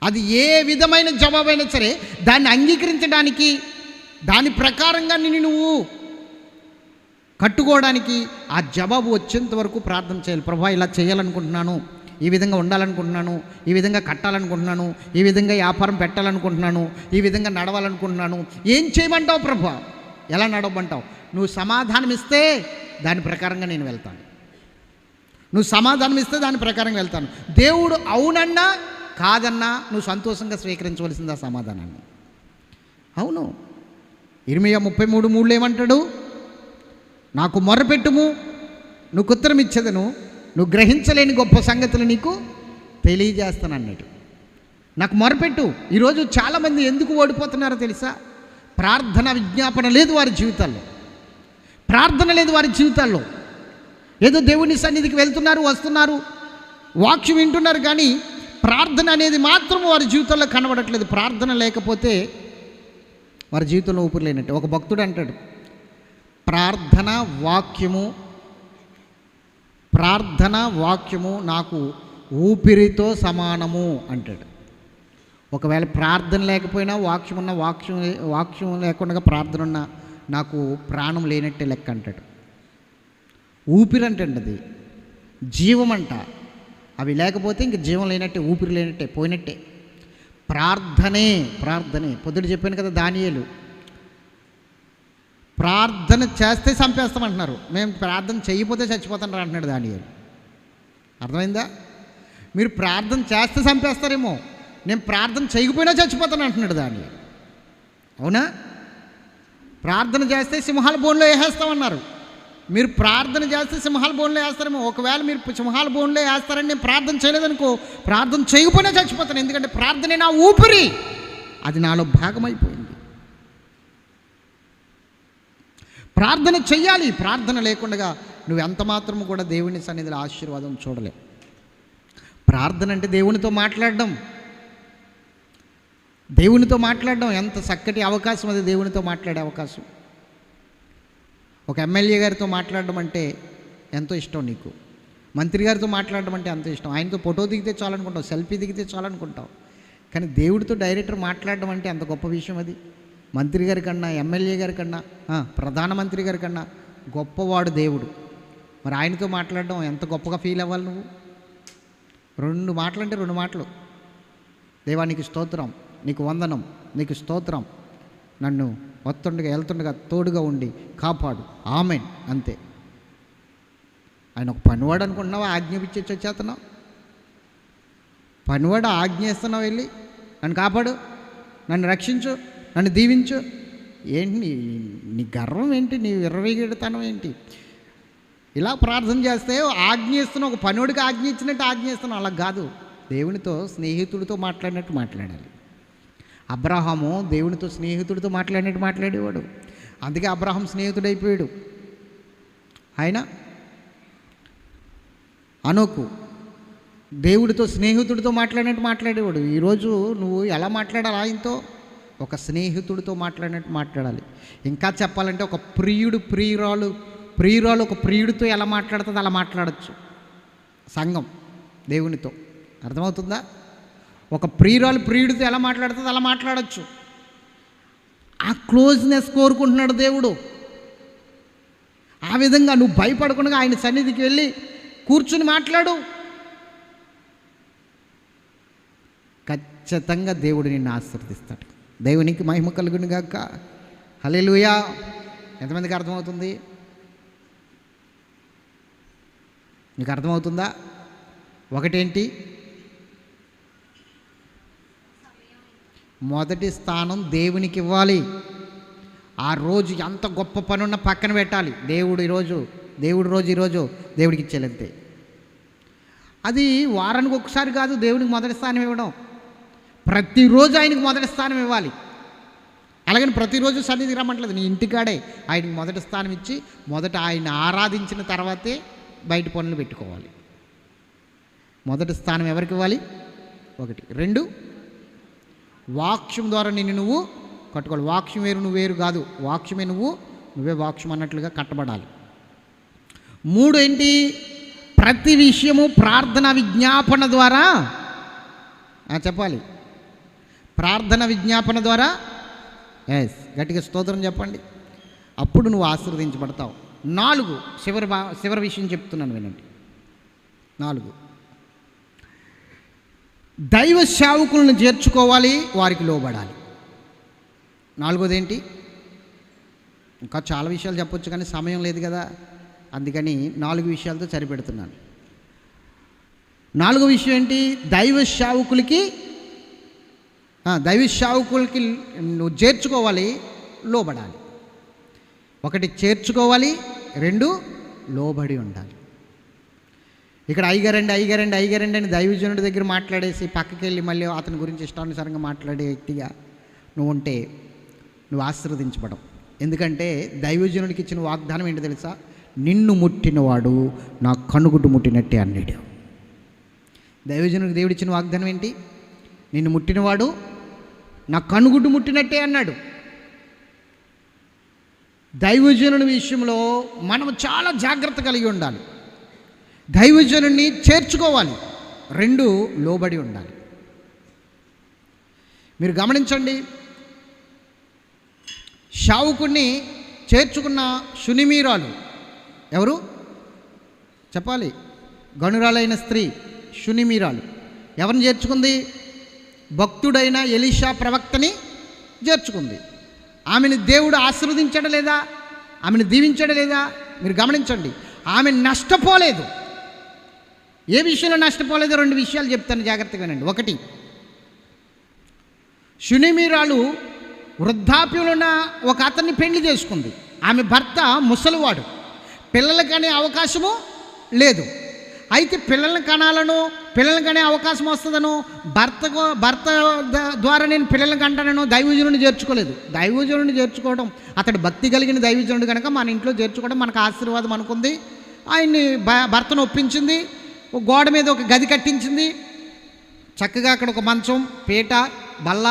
అది ఏ విధమైన జవాబైనా సరే దాన్ని అంగీకరించడానికి, దాని ప్రకారంగా నువ్వు కట్టుకోవడానికి ఆ జవాబు వచ్చేంత వరకు ప్రార్థన చేయాలి. ప్రభా, ఇలా చేయాలనుకుంటున్నాను, ఈ విధంగా ఉండాలనుకుంటున్నాను, ఈ విధంగా కట్టాలనుకుంటున్నాను, ఈ విధంగా వ్యాపారం పెట్టాలనుకుంటున్నాను, ఈ విధంగా నడవాలనుకుంటున్నాను. ఏం చేయమంటావు ప్రభా? ఎలా నడవమంటావు? నువ్వు సమాధానం ఇస్తే దాని ప్రకారంగా నేను వెళ్తాను. నువ్వు సమాధానం ఇస్తే దాని ప్రకారంగా వెళ్తాను. దేవుడు అవునన్నా కాదన్నా నువ్వు సంతోషంగా స్వీకరించవలసింది ఆ సమాధానాన్ని. అవును. ఇర్మియా 33:3 ఏమంటాడు? నాకు మొర్రపెట్టుము, నువ్వు ఉత్తరం ఇచ్చేదను, నువ్వు గ్రహించలేని గొప్ప సంగతులు నీకు తెలియజేస్తాను అన్నాడు. నాకు మొరపెట్టు. ఈరోజు చాలామంది ఎందుకు ఓడిపోతున్నారో తెలుసా? ప్రార్థన విజ్ఞాపన లేదు వారి జీవితాల్లో, ప్రార్థన లేదు వారి జీవితాల్లో. ఏదో దేవుని సన్నిధికి వెళ్తున్నారు, వస్తున్నారు, వాక్యం వింటున్నారు, కానీ ప్రార్థన అనేది మాత్రం వారి జీవితంలో కనబడట్లేదు. ప్రార్థన లేకపోతే వారి జీవితంలో ఊపిరి లేనట్టే. ఒక భక్తుడు అంటాడు, ప్రార్థన వాక్యము నాకు ఊపిరితో సమానము అంటాడు. ఒకవేళ ప్రార్థన లేకపోయినా వాక్యం లేకుండా ప్రార్థన ఉన్నా నాకు ప్రాణం లేనట్టే లెక్క అంటాడు. ఊపిరి అంటండి, అది జీవం అంట. అవి లేకపోతే ఇంక జీవం లేనట్టే, ఊపిరి లేనట్టే, పోయినట్టే. ప్రార్థనే పొద్దుట చెప్పాను కదా, దానియేలు ప్రార్థన చేస్తే చంపేస్తామంటున్నారు, మేము ప్రార్థన చేయకపోతే చచ్చిపోతాను రా అంటున్నాడు దానియేలు. అర్థమైందా? మీరు ప్రార్థన చేస్తే చంపేస్తారేమో, నేను ప్రార్థన చేయకపోయినా చచ్చిపోతాను అంటున్నాడు దానియేలు. అవునా? ప్రార్థన చేస్తే సింహాల బోన్లో వేసేస్తామన్నారు, మీరు ప్రార్థన చేస్తే సింహాల బోన్లో వేస్తారేమో. ఒకవేళ మీరు సింహాల బోన్లో వేస్తారని నేను ప్రార్థన చేయలేదనుకో, ప్రార్థన చేయకపోయినా చచ్చిపోతాను. ఎందుకంటే ప్రార్థనే నా ఊపిరి, అది నాలో భాగమైపోయింది. ప్రార్థన చెయ్యాలి. ప్రార్థన లేకుండా నువ్వు ఎంత మాత్రము కూడా దేవుని సన్నిధిలో ఆశీర్వాదం చూడలేవు. ప్రార్థన అంటే దేవునితో మాట్లాడడం, ఎంత చక్కటి అవకాశం అది, దేవునితో మాట్లాడే అవకాశం. ఒక ఎమ్మెల్యే గారితో మాట్లాడడం అంటే ఎంతో ఇష్టం నీకు, మంత్రి గారితో మాట్లాడడం అంటే ఎంతో ఇష్టం. ఆయనతో ఫోటో దిగితే చాలనుకుంటావు, సెల్ఫీ దిగితే చాలనుకుంటావు. కానీ దేవుడితో డైరెక్టర్ మాట్లాడడం అంటే అంత గొప్ప విషయం అది. మంత్రి గారి కన్నా, ఎమ్మెల్యే గారి కన్నా, ప్రధానమంత్రి గారి కన్నా గొప్పవాడు దేవుడు. మరి ఆయనతో మాట్లాడడం ఎంత గొప్పగా ఫీల్ అవ్వాలి నువ్వు. 2 మాటలు అంటే 2 మాటలు, దేవా నీకు స్తోత్రం, నీకు వందనం, నీకు స్తోత్రం, నన్ను వెళ్తుండగా తోడుగా ఉండి కాపాడు, ఆమెన్, అంతే. ఆయన ఒక పనివాడు అనుకుంటున్నావా? ఆజ్ఞాపించి వచ్చేస్తున్నావు, పనివాడు ఆజ్ఞేస్తున్నావు, వెళ్ళి నన్ను కాపాడు, నన్ను రక్షించు, నన్ను దీవించు. ఏంటి నీ గర్వం ఏంటి? నీ విర్రవీగెడతానం ఏంటి? ఇలా ప్రార్థన చేస్తే ఆజ్ఞేస్తున్నావు, ఒక పనివాడికి ఆజ్ఞ ఇచ్చినట్టు ఆజ్ఞేస్తున్నావు. అలా కాదు, దేవునితో స్నేహితుడితో మాట్లాడినట్టు మాట్లాడాలి. అబ్రహాము దేవునితో స్నేహితుడితో మాట్లాడినట్టు మాట్లాడేవాడు, అందుకే అబ్రహాం స్నేహితుడైపోయాడు. ఆయన హనోకు దేవుడితో స్నేహితుడితో మాట్లాడినట్టు మాట్లాడేవాడు. ఈరోజు నువ్వు ఎలా మాట్లాడాలి? ఆయనతో ఒక స్నేహితుడితో మాట్లాడినట్టు మాట్లాడాలి. ఇంకా చెప్పాలంటే ఒక ప్రియురాలు ఒక ప్రియుడితో ఎలా మాట్లాడుతుందో అలా మాట్లాడచ్చు సంఘం దేవునితో. అర్థమవుతుందా? ఒక ప్రియుడితో ఎలా మాట్లాడుతుందో అలా మాట్లాడచ్చు. ఆ క్లోజ్నెస్ కోరుకుంటున్నాడు దేవుడు. ఆ విధంగా నువ్వు భయపడకుండా ఆయన సన్నిధికి వెళ్ళి కూర్చుని మాట్లాడు. ఖచ్చితంగా దేవుడు నిన్ను ఆశీర్వదిస్తాడు. దేవునికి మహిమ కలుగును గాక. హల్లెలూయా. ఎంతమందికి అర్థమవుతుంది? నీకు అర్థమవుతుందా? ఒకటేంటి? మొదటి స్థానం దేవునికి ఇవ్వాలి. ఆ రోజు ఎంత గొప్ప పనున్న పక్కన పెట్టాలి. దేవుడు రోజు ఈరోజు దేవుడికి ఇచ్చేలంతే. అది వారానికి ఒకసారి కాదు దేవునికి మొదటి స్థానం ఇవ్వడం, ప్రతిరోజు ఆయనకు మొదటి స్థానం ఇవ్వాలి. అలాగని ప్రతిరోజు సన్నిధికి రమ్మట్లేదు, నీ ఇంటికాడే ఆయనకు మొదటి స్థానం ఇచ్చి మొదట ఆయన ఆరాధించిన తర్వాతే బయట పనులు పెట్టుకోవాలి. మొదటి స్థానం ఎవరికి ఇవ్వాలి? 1. 2, వాక్యం ద్వారా నిన్ను నువ్వు కట్టుకోవాలి. వాక్యం వేరు నువ్వు వేరు కాదు, వాక్యమే నువ్వే వాక్యం అన్నట్లుగా కట్టబడాలి. 3 ఏంటి? ప్రతి విషయము ప్రార్థన విజ్ఞాపన ద్వారా చెప్పాలి. ప్రార్థన విజ్ఞాపన ద్వారా గట్టిగా స్తోత్రం చెప్పండి, అప్పుడు నువ్వు ఆశీర్వదించబడతావు. 4 చివరి విషయం చెప్తున్నాను వినండి. 4 దైవ సేవకులను చేర్చుకోవాలి, వారికి లోబడాలి. 4వది ఏంటి? ఇంకా చాలా విషయాలు చెప్పొచ్చు కానీ సమయం లేదు కదా, అందుకని 4 విషయాలతో సరిపెడుతున్నాను. 4వ విషయం ఏంటి? దైవ సేవకులకి నువ్వు చేర్చుకోవాలి, లోబడాలి. 1 చేర్చుకోవాలి, 2 లోబడి ఉండాలి. ఇక్కడ అయ్యగారండి అని దైవజనుడి దగ్గర మాట్లాడేసి పక్కకి వెళ్ళి మళ్ళీ అతని గురించి ఇష్టానుసారంగా మాట్లాడే వ్యక్తిగా నువ్వు ఉంటే నువ్వు ఆశీర్వదించబడవు. ఎందుకంటే దైవజనుడికి ఇచ్చిన వాగ్దానం ఏంటి తెలుసా? నిన్ను ముట్టినవాడు నా కనుగుడ్డు ముట్టినట్టే అన్నాడు. దైవజనుడికి దేవుడిచ్చిన వాగ్దానం ఏంటి? నిన్ను ముట్టినవాడు నా కనుగుడ్డు ముట్టినట్టే అన్నాడు. దైవజనుని విషయంలో మనం చాలా జాగ్రత్త కలిగి ఉండాలి. దైవజనుని చేర్చుకోవాలి, రెండు లోబడి ఉండాలి. మీరు గమనించండి, శావుకుణ్ణి చేర్చుకున్న షునిమీరాలు ఎవరు చెప్పాలి? గనురాలైన స్త్రీ షునిమీరాలు ఎవరిని చేర్చుకుంది? భక్తుడైన ఎలీషా ప్రవక్తని చేర్చుకుంది. ఆమెను దేవుడు ఆశీర్వదించడం లేదా? ఆమెను దీవించడం లేదా? మీరు గమనించండి, ఆమె నష్టపోలేదు. ఏ విషయంలో నష్టపోలేదు? రెండు విషయాలు చెప్తాను, జాగ్రత్తగా వినండి. ఒకటి, షునిమీరాలు వృద్ధాప్యంలో ఉన్న ఒక అతన్ని పెళ్లి చేసుకుంది. ఆమె భర్త ముసలివాడు, పిల్లలు కనే అవకాశము లేదు. అయితే పిల్లల్ని కనే అవకాశం వస్తుందనో, భర్త ద్వారా నేను పిల్లల్ని కంటానో దైవజనుడిని చేర్చుకోలేదు. దైవజనుడిని చేర్చుకోవడం, అతడు భక్తి కలిగిన దైవజనుడు కనుక మన ఇంట్లో చేర్చుకోవడం మనకు ఆశీర్వాదం అనుకుంది. ఆయన్ని భర్తను ఒప్పించింది, గోడ మీద ఒక గది కట్టించింది. చక్కగా అక్కడ ఒక మంచం, పీట, బల్ల,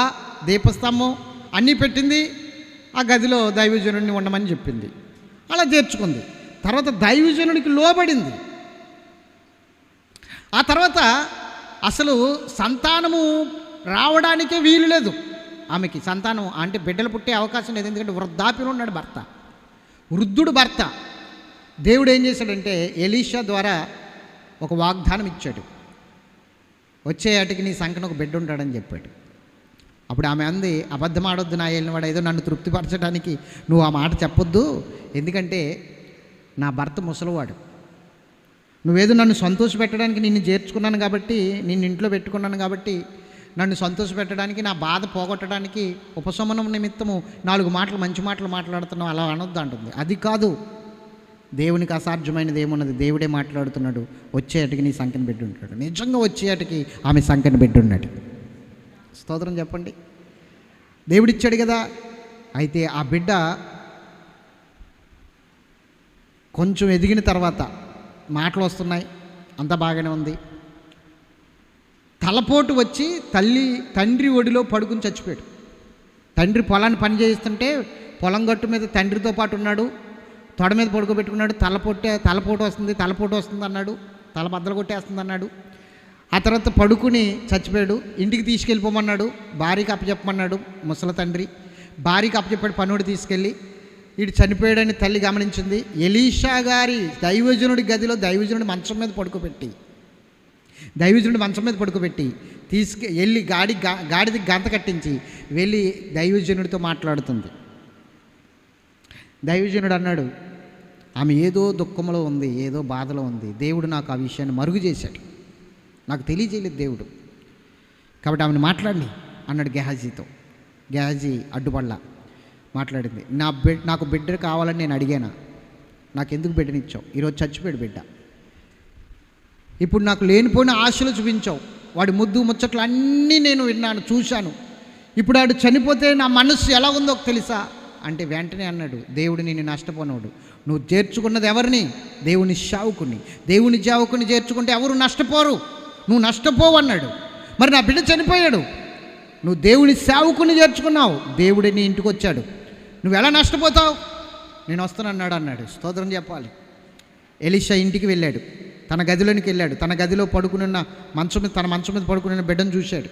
దీపస్తంభం అన్నీ పెట్టింది. ఆ గదిలో దైవజనుడిని ఉండమని చెప్పింది. అలా చేర్చుకుంది. తర్వాత దైవజనుడికి లోబడింది. ఆ తర్వాత అసలు సంతానము రావడానికే వీలు లేదు ఆమెకి. సంతానం అంటే బిడ్డలు పుట్టే అవకాశం లేదు, ఎందుకంటే వృద్ధాప్యంలో ఉన్నాడు భర్త, వృద్ధుడు భర్త. దేవుడు ఏం చేశాడంటే ఎలీషా ద్వారా ఒక వాగ్దానం ఇచ్చాడు. వచ్చే ఏటికి నీ సంకన ఒక బిడ్డ ఉంటాడని చెప్పాడు. అప్పుడు ఆమె అంది, అబద్ధం ఆడొద్దు నా ఏలినవాడు, ఏదో నన్ను తృప్తిపరచడానికి నువ్వు ఆ మాట చెప్పొద్దు, ఎందుకంటే నా భర్త ముసలివాడు, నువ్వేదో నన్ను సంతోషపెట్టడానికి నిన్ను చేర్చుకున్నాను కాబట్టి, నిన్ను ఇంట్లో పెట్టుకున్నాను కాబట్టి, నన్ను సంతోషపెట్టడానికి, నా బాధ పోగొట్టడానికి, ఉపశమనం నిమిత్తము 4 మాటలు మంచి మాటలు మాట్లాడుతున్నావు, అలా అనొద్దు అంటుంది. అది కాదు, దేవునికి అసాధ్యమైనది ఏమున్నది? దేవుడే మాట్లాడుతున్నాడు. వచ్చేటికి నీ సంఖ్యను పెట్టి ఉంటాడు. నిజంగా వచ్చేటికి ఆమె సంఖ్యను పెట్టి ఉన్నాడు. స్తోత్రం చెప్పండి. దేవుడిచ్చాడు కదా. అయితే ఆ బిడ్డ కొంచెం ఎదిగిన తర్వాత మాటలు వస్తున్నాయి, అంతా బాగానే ఉంది. తలపోటు వచ్చి తండ్రి ఒడిలో పడుకుని చచ్చిపోయాడు. తండ్రి పొలాన్ని పని చేస్తుంటే పొలం గట్టు మీద తండ్రితో పాటు ఉన్నాడు, తొడ మీద పడుకోబెట్టుకున్నాడు. తలపోటు వస్తుంది అన్నాడు, తల బద్దలు కొట్టేస్తుంది అన్నాడు. ఆ తర్వాత పడుకుని చచ్చిపోయాడు. ఇంటికి తీసుకెళ్ళిపోమన్నాడు, భార్యకి అప్పచెప్పమన్నాడు. ముసలి తండ్రి భార్యకి అప్పచెప్పాడు, పనుడు తీసుకెళ్ళి. వీడు చనిపోయాడని తల్లి గమనించింది. ఎలీషా గారి దైవజనుడి గదిలో దైవజనుడి మంచం మీద పడుకోబెట్టి వెళ్ళి గాడిది గంత కట్టించి వెళ్ళి దైవజనుడితో మాట్లాడుతుంది. దైవజనుడు అన్నాడు, ఆమె ఏదో దుఃఖంలో ఉంది, ఏదో బాధలో ఉంది, దేవుడు నాకు ఆ విషయాన్ని మరుగు చేశాడు, నాకు తెలియజేయలేదు దేవుడు, కాబట్టి ఆమెను మాట్లాడి అన్నాడు గెహాజీతో. గెహాజీ అడ్డుపడలా, మాట్లాడింది. నాకు బిడ్డ కావాలని నేను అడిగానా? నాకు ఎందుకు బిడ్డనిచ్చావు? ఈరోజు చచ్చిపోయాడు బిడ్డ. ఇప్పుడు నాకు లేనిపోయిన ఆశలు చూపించావు. వాడి ముద్దు ముచ్చట్లు అన్నీ నేను విన్నాను, చూశాను. ఇప్పుడు వాడు చనిపోతే నా మనస్సు ఎలా ఉందో తెలుసా అంటే వెంటనే అన్నాడు, దేవుడు నిన్ను నష్టపోనోడు. నువ్వు చేర్చుకున్నది ఎవరిని? దేవుని సేవకుని. దేవుని సేవకుని చేర్చుకుంటే ఎవరు నష్టపోరు, నువ్వు నష్టపోవు అన్నాడు. మరి నా బిడ్డ చనిపోయాడు, నువ్వు దేవుని సేవకుని చేర్చుకున్నావు, దేవుడే నీ ఇంటికి వచ్చాడు, నువ్వు ఎలా నష్టపోతావు? నేను వస్తానన్నాడు అన్నాడు. స్తోత్రం చెప్పాలి. ఎలీషా ఇంటికి వెళ్ళాడు, తన గదిలోనికి వెళ్ళాడు. తన గదిలో పడుకున్న తన మంచం మీద పడుకున్న బిడ్డను చూశాడు.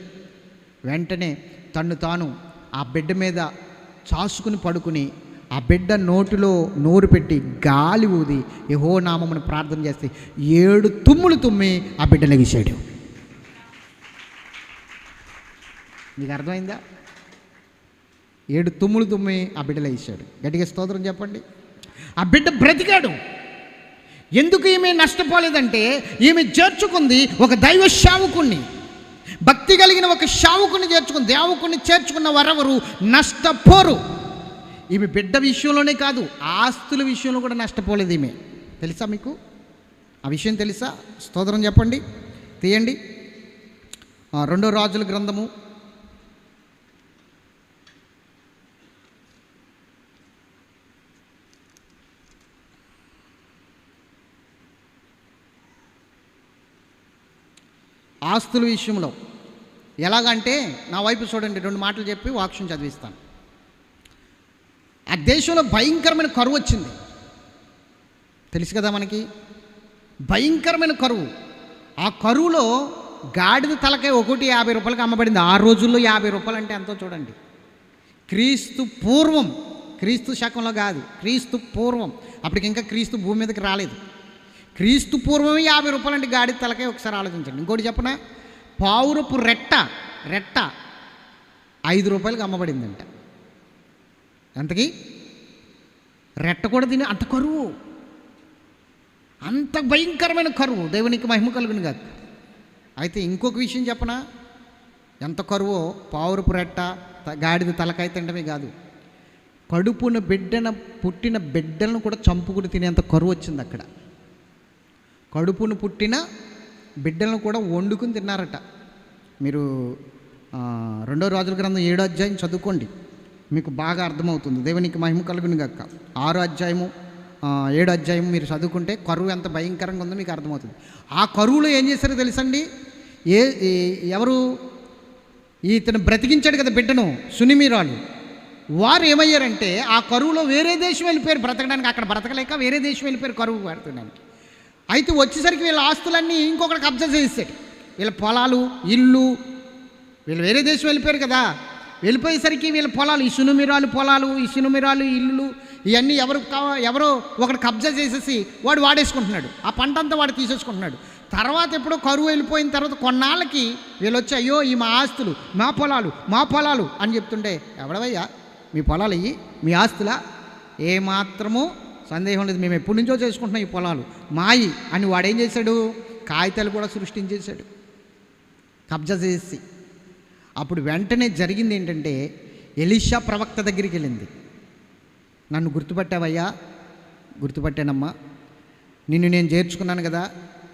వెంటనే తాను ఆ బిడ్డ మీద చాసుకుని పడుకుని ఆ బిడ్డ నోటిలో నోరు పెట్టి గాలి ఊది యెహోవా నామమును ప్రార్థన చేస్తే 7 తుమ్ములు తుమ్మి ఆ బిడ్డ లెగిశాడు. మీకు అర్థమైందా? 7 తుమ్ములు తుమ్మి ఆ బిడ్డ లెగిశాడు. గట్టిగా స్తోత్రం చెప్పండి. ఆ బిడ్డ బ్రతికాడు. ఎందుకు ఈమె నష్టపోలేదంటే ఈమె చేర్చుకుంది ఒక దైవ సేవకుణ్ణి, భక్తి కలిగిన ఒక సేవకుని చేర్చుకుని, దేవకుని చేర్చుకున్న వారెవరు నష్టపోరు. ఈమె బిడ్డ విషయంలోనే కాదు, ఆస్తుల విషయంలో కూడా నష్టపోలేదు ఈమె. తెలుసా మీకు ఆ విషయం? తెలుసా? స్తోత్రం చెప్పండి. తీయండి 2 రాజుల గ్రంథము 6 ఆస్తుల విషయంలో. ఎలాగంటే నా వైపు చూడండి, 2 మాటలు చెప్పి వాక్యం చదివిస్తాను. ఆ దేశంలో భయంకరమైన కరువు వచ్చింది, తెలుసు కదా మనకి, భయంకరమైన కరువు. ఆ కరువులో గాడిద తలకాయ ఒకటి 50 రూపాయలకి అమ్మబడింది. ఆ రోజుల్లో 50 రూపాయలు అంటే ఎంతో చూడండి. క్రీస్తు పూర్వం, క్రీస్తు శకంలో కాదు, క్రీస్తు పూర్వం. అప్పటికి ఇంకా క్రీస్తు భూమి మీదకి రాలేదు. క్రీస్తు పూర్వమే 50 రూపాయలు అంటే గాడిద తలకాయ. ఒకసారి ఆలోచించండి. ఇంకోటి చెప్పనా, పావురపు రెట్ట 5 రూపాయలకి అమ్మబడిందంట. ఎంతకి? రెట్ట కూడా తిని, అంత కరువు, అంత భయంకరమైన కరువు. దేవునికి మహిమ కలుగును కాదు. అయితే ఇంకొక విషయం చెప్పనా, ఎంత కరువో, పావురపు రెట్ట గాడిద తలకాయ తినడమే కాదు, కడుపున పుట్టిన బిడ్డలను కూడా చంపుకుని తినేంత కరువు వచ్చింది అక్కడ. కడుపున పుట్టిన బిడ్డలను కూడా వండుకుని తిన్నారట. మీరు 2 రాజుల గ్రంథం 7వ అధ్యాయం చదువుకోండి, మీకు బాగా అర్థమవుతుంది. దేవునికి మహిమ కలుగును గాక. 6వ అధ్యాయము 7వ అధ్యాయం మీరు చదువుకుంటే కరువు ఎంత భయంకరంగా ఉందో మీకు అర్థమవుతుంది. ఆ కరువులో ఏం చేశారో తెలుసండి? ఎవరు ఇతను బ్రతికించాడు కదా బిడ్డను, సునిమిరాలు, వారు ఏమయ్యారంటే ఆ కరువులో వేరే దేశం వెళ్ళిపోయారు బ్రతకడానికి. అక్కడ బ్రతకలేక వేరే దేశం వెళ్ళిపోయారు కరువు పడుతున్నానికి. అయితే వచ్చేసరికి వీళ్ళ ఆస్తులన్నీ ఇంకొకటి కబ్జా చేసేసాడు. వీళ్ళ పొలాలు, ఇల్లు, వీళ్ళు వేరే దేశం వెళ్ళిపోయారు కదా. వెళ్ళిపోయేసరికి వీళ్ళ పొలాలు, ఈ సునుమిరాలు పొలాలు, ఈ సునుమిరాలు ఇల్లు, ఇవన్నీ ఎవరో ఒకటి కబ్జా చేసేసి వాడు వాడేసుకుంటున్నాడు. ఆ పంట అంతా వాడు తీసేసుకుంటున్నాడు. తర్వాత ఎప్పుడో కరువు వెళ్ళిపోయిన తర్వాత కొన్నాళ్ళకి వీళ్ళు వచ్చి, అయ్యో ఈ మా ఆస్తులు, మా పొలాలు అని చెప్తుంటే, ఎవడవయ్యా మీ పొలాలు ఇవి, మీ ఆస్తులా? ఏమాత్రము సందేహం లేదు, మేము ఎప్పటి నుంచో చేసుకుంటున్నాం ఈ పొలాలు మాయి అని వాడేం చేశాడు? కాగితాలు కూడా సృష్టించేశాడు కబ్జా చేసి. అప్పుడు వెంటనే జరిగింది ఏంటంటే, ఎలీషా ప్రవక్త దగ్గరికి వెళ్ళింది. నన్ను గుర్తుపట్టావయ్యా? గుర్తుపట్టానమ్మా, నిన్ను నేను చేర్చుకున్నాను కదా,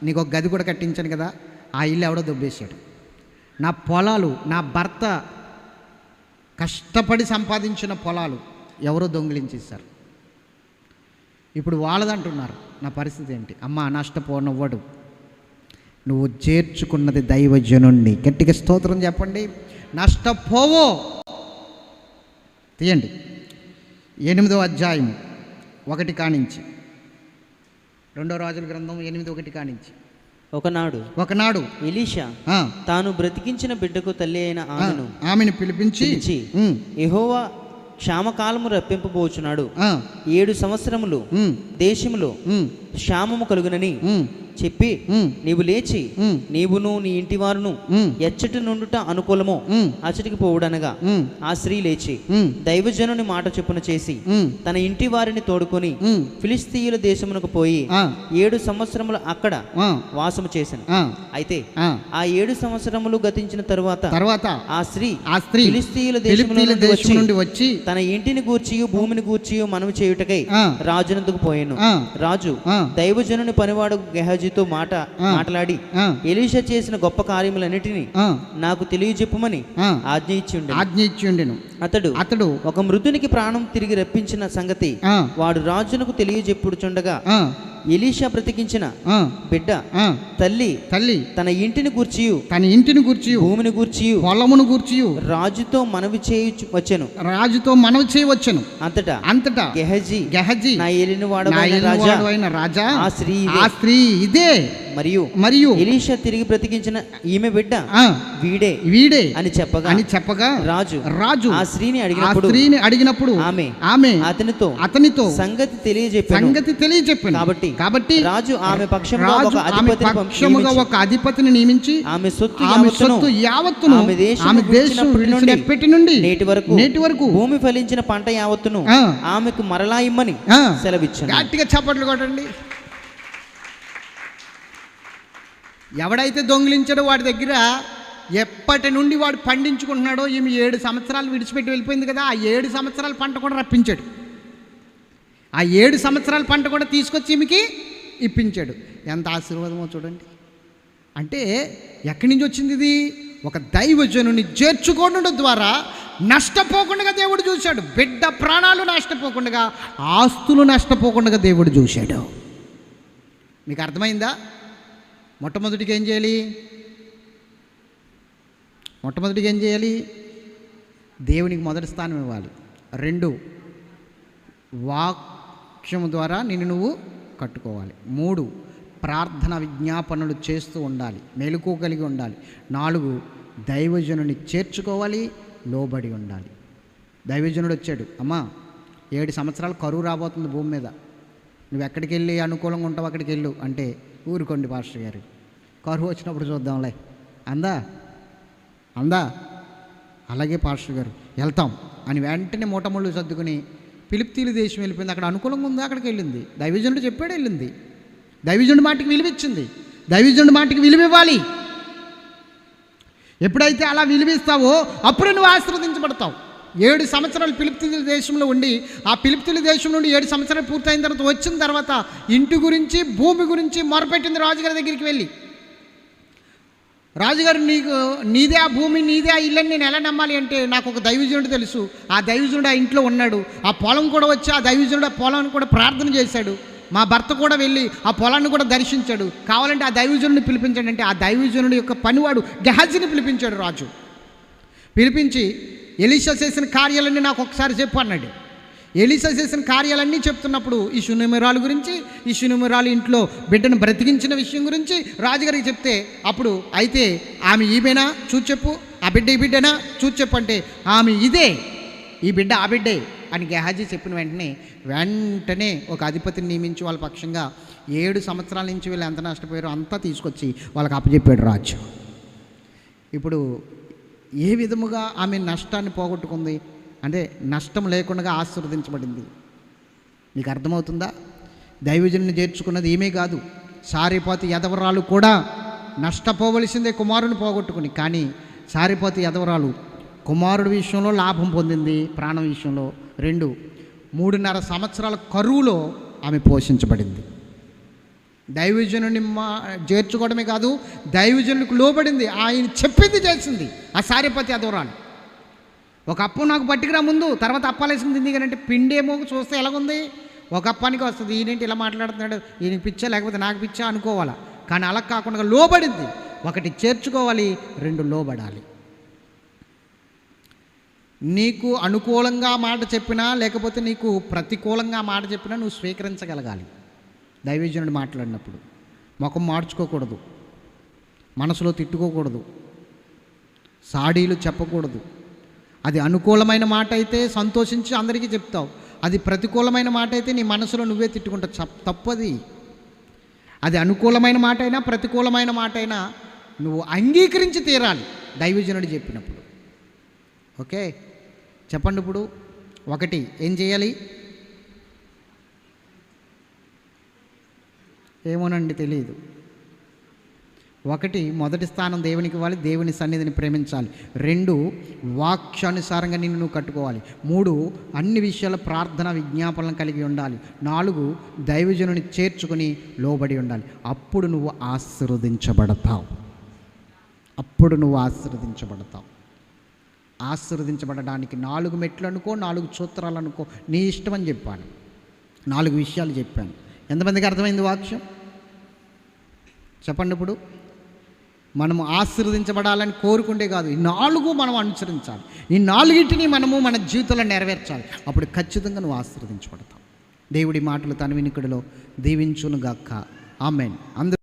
నీకు ఒక గది కూడా కట్టించాను కదా, ఆ ఇల్లు ఎవడో దొబ్బేశాడు. నా పొలాలు, నా భర్త కష్టపడి సంపాదించిన పొలాలు ఎవరో దొంగిలించేశారు. ఇప్పుడు వాళ్ళదంటున్నారు. నా పరిస్థితి ఏంటి? అమ్మా, నష్టపోనవ్వడు, నువ్వు చేర్చుకున్నది దైవజనుణ్ణి. గట్టిగా స్తోత్రం చెప్పండి. నష్టపోవో. తీయండి 8వ అధ్యాయం 1 కానించి, 2వ రాజుల గ్రంథం 8:1 కానించి. ఒకనాడు ఎలీషా తాను బ్రతికించిన బిడ్డకు తల్లి అయిన ఆమెను పిలిపించి, యెహోవా క్షామకాలము రప్పింపబోచున్నాడు, 7 సంవత్సరములు దేశములో క్షామము కలుగునని చెప్పి, నీవు లేచి నీవును నీ ఇంటి వారును ఎచ్చటి నుండుట అనుకూలమో అచ్చటికి పోవుడనగా, ఆ స్త్రీ లేచి దైవజనుని మాట చొప్పున చేసి తన ఇంటి వారిని తోడుకొని ఫిలిస్తీయుల దేశమునకు పోయి 7 సంవత్సరములు అక్కడ వాసము చేశాను. అయితే ఆ 7 సంవత్సరములు గతించిన తరువాత ఆ స్త్రీ ఫిలిస్తీయుల దేశము నుండి వచ్చి తన ఇంటిని గూర్చియు భూమిని గూర్చియు మనవి చేయుటకై రాజునందుకు పోయాను. రాజు దైవజనుని పనివాడు గెహజీతో మాట్లాడి ఎలీషా చేసిన గొప్ప కార్యములన్నిటినీ నాకు తెలియజెప్పమని ఆజ్ఞ ఇచ్చి ఉండెను. అతడు ఒక మృతునికి ప్రాణం తిరిగి రప్పించిన సంగతి వాడు రాజునకు తెలియజెప్పుడుచుండగా, ఎలీషా బ్రతికించిన బిడ్డ తల్లి తన ఇంటిని గూర్చియు భూమిని గూర్చియు పొలమును గూర్చియు రాజుతో మనవి చేయవచ్చెను. అంతటా గెహజీ నా ఏలినవాడవైన రాజా, ఆ స్త్రీ ఇదే మరియు ఎలీషా తిరిగి బ్రతికించిన ఈమె బిడ్డ వీడే అని చెప్పగా రాజు ఆ స్త్రీని అడిగినప్పుడు ఆమె అతనితో సంగతి తెలియజెప్పాను. కాబట్టి రాజు ఆమె పక్షముగా ఒక అధిపతిని నియమించి ఆమె సొత్తు యావత్తును ఆమె దేశం విడిచిపెట్టి నుండి నేటి వరకు భూమి ఫలించిన పంట యావత్తును ఆమెకు మరలా ఇమ్మని సెలవిచ్చాను. గట్టిగా చప్పట్లు కొట్టండి. ఎవడైతే దొంగిలించాడో వాడి దగ్గర ఎప్పటి నుండి వాడు పండించుకుంటున్నాడో, ఈమె 7 సంవత్సరాలు విడిచిపెట్టి వెళ్ళిపోయింది కదా, ఆ 7 సంవత్సరాల పంట కూడా రప్పించాడు. ఆ 7 సంవత్సరాల పంట కూడా తీసుకొచ్చి ఈమెకి ఇప్పించాడు. ఎంత ఆశీర్వాదమో చూడండి. అంటే ఎక్కడి నుంచి వచ్చింది ఇది? ఒక దైవజనుని చేర్చుకోవడం ద్వారా నష్టపోకుండా దేవుడు చూశాడు. బిడ్డ ప్రాణాలు నష్టపోకుండా, ఆస్తులు నష్టపోకుండా దేవుడు చూశాడు. మీకు అర్థమైందా? మొట్టమొదటిగా ఏం చేయాలి? మొట్టమొదటిగా ఏం చేయాలి? దేవునికి మొదటి స్థానం ఇవ్వాలి. 2, వాక్యము ద్వారా నిన్ను నువ్వు కట్టుకోవాలి. 3, ప్రార్థన విజ్ఞాపనలు చేస్తూ ఉండాలి, మెలకువ కలిగి ఉండాలి. 4, దైవజనుని చేర్చుకోవాలి, లోబడి ఉండాలి. దైవజనుడు వచ్చాడు, అమ్మా 7 సంవత్సరాలు కరువు రాబోతుంది భూమి మీద, నువ్వు ఎక్కడికి వెళ్ళి అనుకూలంగా ఉంటావు అక్కడికి వెళ్ళు అంటే, ఊరుకోండి పాస్టర్ గారు, కరువు వచ్చినప్పుడు చూద్దాంలే అందా. అలాగే పాస్టర్ గారు వెళ్తాం అని వెంటనే మూటముళ్ళు సర్దుకుని ఫిలిప్తీయుల దేశం వెళ్ళిపోయింది. అక్కడ అనుకూలంగా ఉందా అక్కడికి వెళ్ళింది. దైవజనుడు చెప్పాడు, వెళ్ళింది. దైవజనుడి మాటకి విలువిచ్చింది. దైవజనుడి మాటకి విలువివ్వాలి. ఎప్పుడైతే అలా విలువిస్తావో అప్పుడు నువ్వు ఆశీర్వదించబడతావు. 7 సంవత్సరాలు ఫిలిప్తీయుల దేశంలో ఉండి, ఆ ఫిలిప్తీయుల దేశం నుండి 7 సంవత్సరాలు పూర్తయిన తర్వాత వచ్చిన తర్వాత ఇంటి గురించి భూమి గురించి మొరపెట్టింది రాజుగారి దగ్గరికి వెళ్ళి. రాజుగారు, నీదే ఆ భూమి, నీదే ఆ ఇల్లని నేను ఎలా నమ్మాలి అంటే, నాకు ఒక దైవజనుడు తెలుసు, ఆ దైవజనుడు ఆ ఇంట్లో ఉన్నాడు, ఆ పొలం కూడా వచ్చి ఆ దైవజనుడు ఆ పొలాన్ని కూడా ప్రార్థన చేశాడు, మా భర్త కూడా వెళ్ళి ఆ పొలాన్ని కూడా దర్శించాడు, కావాలంటే ఆ దైవజనుడిని పిలిపించాడు అంటే, ఆ దైవజనుడి యొక్క పనివాడు గెహజీని పిలిపించాడు రాజు. పిలిపించి ఎలీషా చేసిన కార్యాలన్నీ నాకు ఒకసారి చెప్పు అన్నాడు. ఎలీషా చేసిన కార్యాలన్నీ చెప్తున్నప్పుడు ఈ షునేమిరాలు గురించి, ఈ షునేమిరాలు ఇంట్లో బిడ్డను బ్రతికించిన విషయం గురించి రాజుగారికి చెప్తే, అప్పుడు అయితే ఆమె ఈమెనా చూసి చెప్పు, ఆ బిడ్డ ఈ బిడ్డనా చూసి చెప్పు అంటే, ఆమె ఇదే, ఈ బిడ్డ ఆ బిడ్డే అని గెహాజీ చెప్పిన వెంటనే ఒక అధిపతిని నియమించి వాళ్ళ పక్షంగా 7 సంవత్సరాల నుంచి వీళ్ళు ఎంత నష్టపోయారో అంతా తీసుకొచ్చి వాళ్ళకి అప్పచెప్పాడు రాజు. ఇప్పుడు ఏ విధముగా ఆమె నష్టాన్ని పోగొట్టుకుంది అంటే, నష్టం లేకుండా ఆశీర్వదించబడింది. నీకు అర్థమవుతుందా? దైవజనుని చేర్చుకున్నది ఈమె కాదు, సారిపోతి యదవరాలు కూడా నష్టపోవలసిందే కుమారుని పోగొట్టుకుని. కానీ సారిపోతి యదవరాలు కుమారుడి విషయంలో లాభం పొందింది, ప్రాణం విషయంలో. 2, 3.5 సంవత్సరాల కరువులో ఆమె పోషించబడింది. దైవజనుని చేర్చుకోవడమే కాదు, దైవజనునికి లోబడింది, ఆయన చెప్పింది చేసింది ఆ సారిపోతి యదవరాలు. ఒక అప్పు నాకు పట్టుకురా ముందు, తర్వాత అప్పాలేసింది తింది కానీ అంటే, పిండేమో చూస్తే ఎలాగుంది, ఒక అప్పానికి వస్తుంది, ఈయనేంటి ఇలా మాట్లాడుతున్నాడు, ఈయనకి పిచ్చా లేకపోతే నాకు పిచ్చా అనుకోవాలా. కానీ అలా కాకుండా లోబడింది. 1 చేర్చుకోవాలి, 2 లోబడాలి. నీకు అనుకూలంగా మాట చెప్పినా లేకపోతే నీకు ప్రతికూలంగా మాట చెప్పినా నువ్వు స్వీకరించగలగాలి. దైవజనుడు మాట్లాడినప్పుడు ముఖం మార్చుకోకూడదు, మనసులో తిట్టుకోకూడదు, సాడీలు చెప్పకూడదు. అది అనుకూలమైన మాట అయితే సంతోషించి అందరికీ చెప్తావు, అది ప్రతికూలమైన మాట అయితే నీ మనసులో నువ్వే తిట్టుకుంటావు. తప్పది. అది అనుకూలమైన మాట అయినా ప్రతికూలమైన మాట అయినా నువ్వు అంగీకరించి తీరాలి దైవజనుడు చెప్పినప్పుడు. ఓకే, చెప్పండి. ఇప్పుడు 1 ఏం చేయాలి? ఏమోనండి తెలియదు. 1 మొదటి స్థానం దేవునికి ఇవ్వాలి, దేవుని సన్నిధిని ప్రేమించాలి. 2 వాక్యానుసారంగా నిన్ను నువ్వు కట్టుకోవాలి. 3 అన్ని విషయాల ప్రార్థన విజ్ఞాపనలు కలిగి ఉండాలి. 4 దైవజనుని చేర్చుకుని లోబడి ఉండాలి. అప్పుడు నువ్వు ఆశీర్వదించబడతావు. ఆశీర్వదించబడడానికి 4 మెట్లు అనుకో, 4 సూత్రాలు అనుకో, నీ ఇష్టం అని చెప్పాను. 4 విషయాలు చెప్పాను. ఎంతమందికి అర్థమైంది వాక్యం? చెప్పండి. ఇప్పుడు మనము ఆశీర్వదించబడాలని కోరుకుంటే కాదు, ఈ 4 మనం అనుసరించాలి. ఈ 4టిని మనము మన జీవితంలో నెరవేర్చాలి. అప్పుడు ఖచ్చితంగా నువ్వు ఆశీర్వదించబడతావు. దేవుడి మాటలు తన వినికిడిలో దీవించునుగాక. ఆమేన్. అందరూ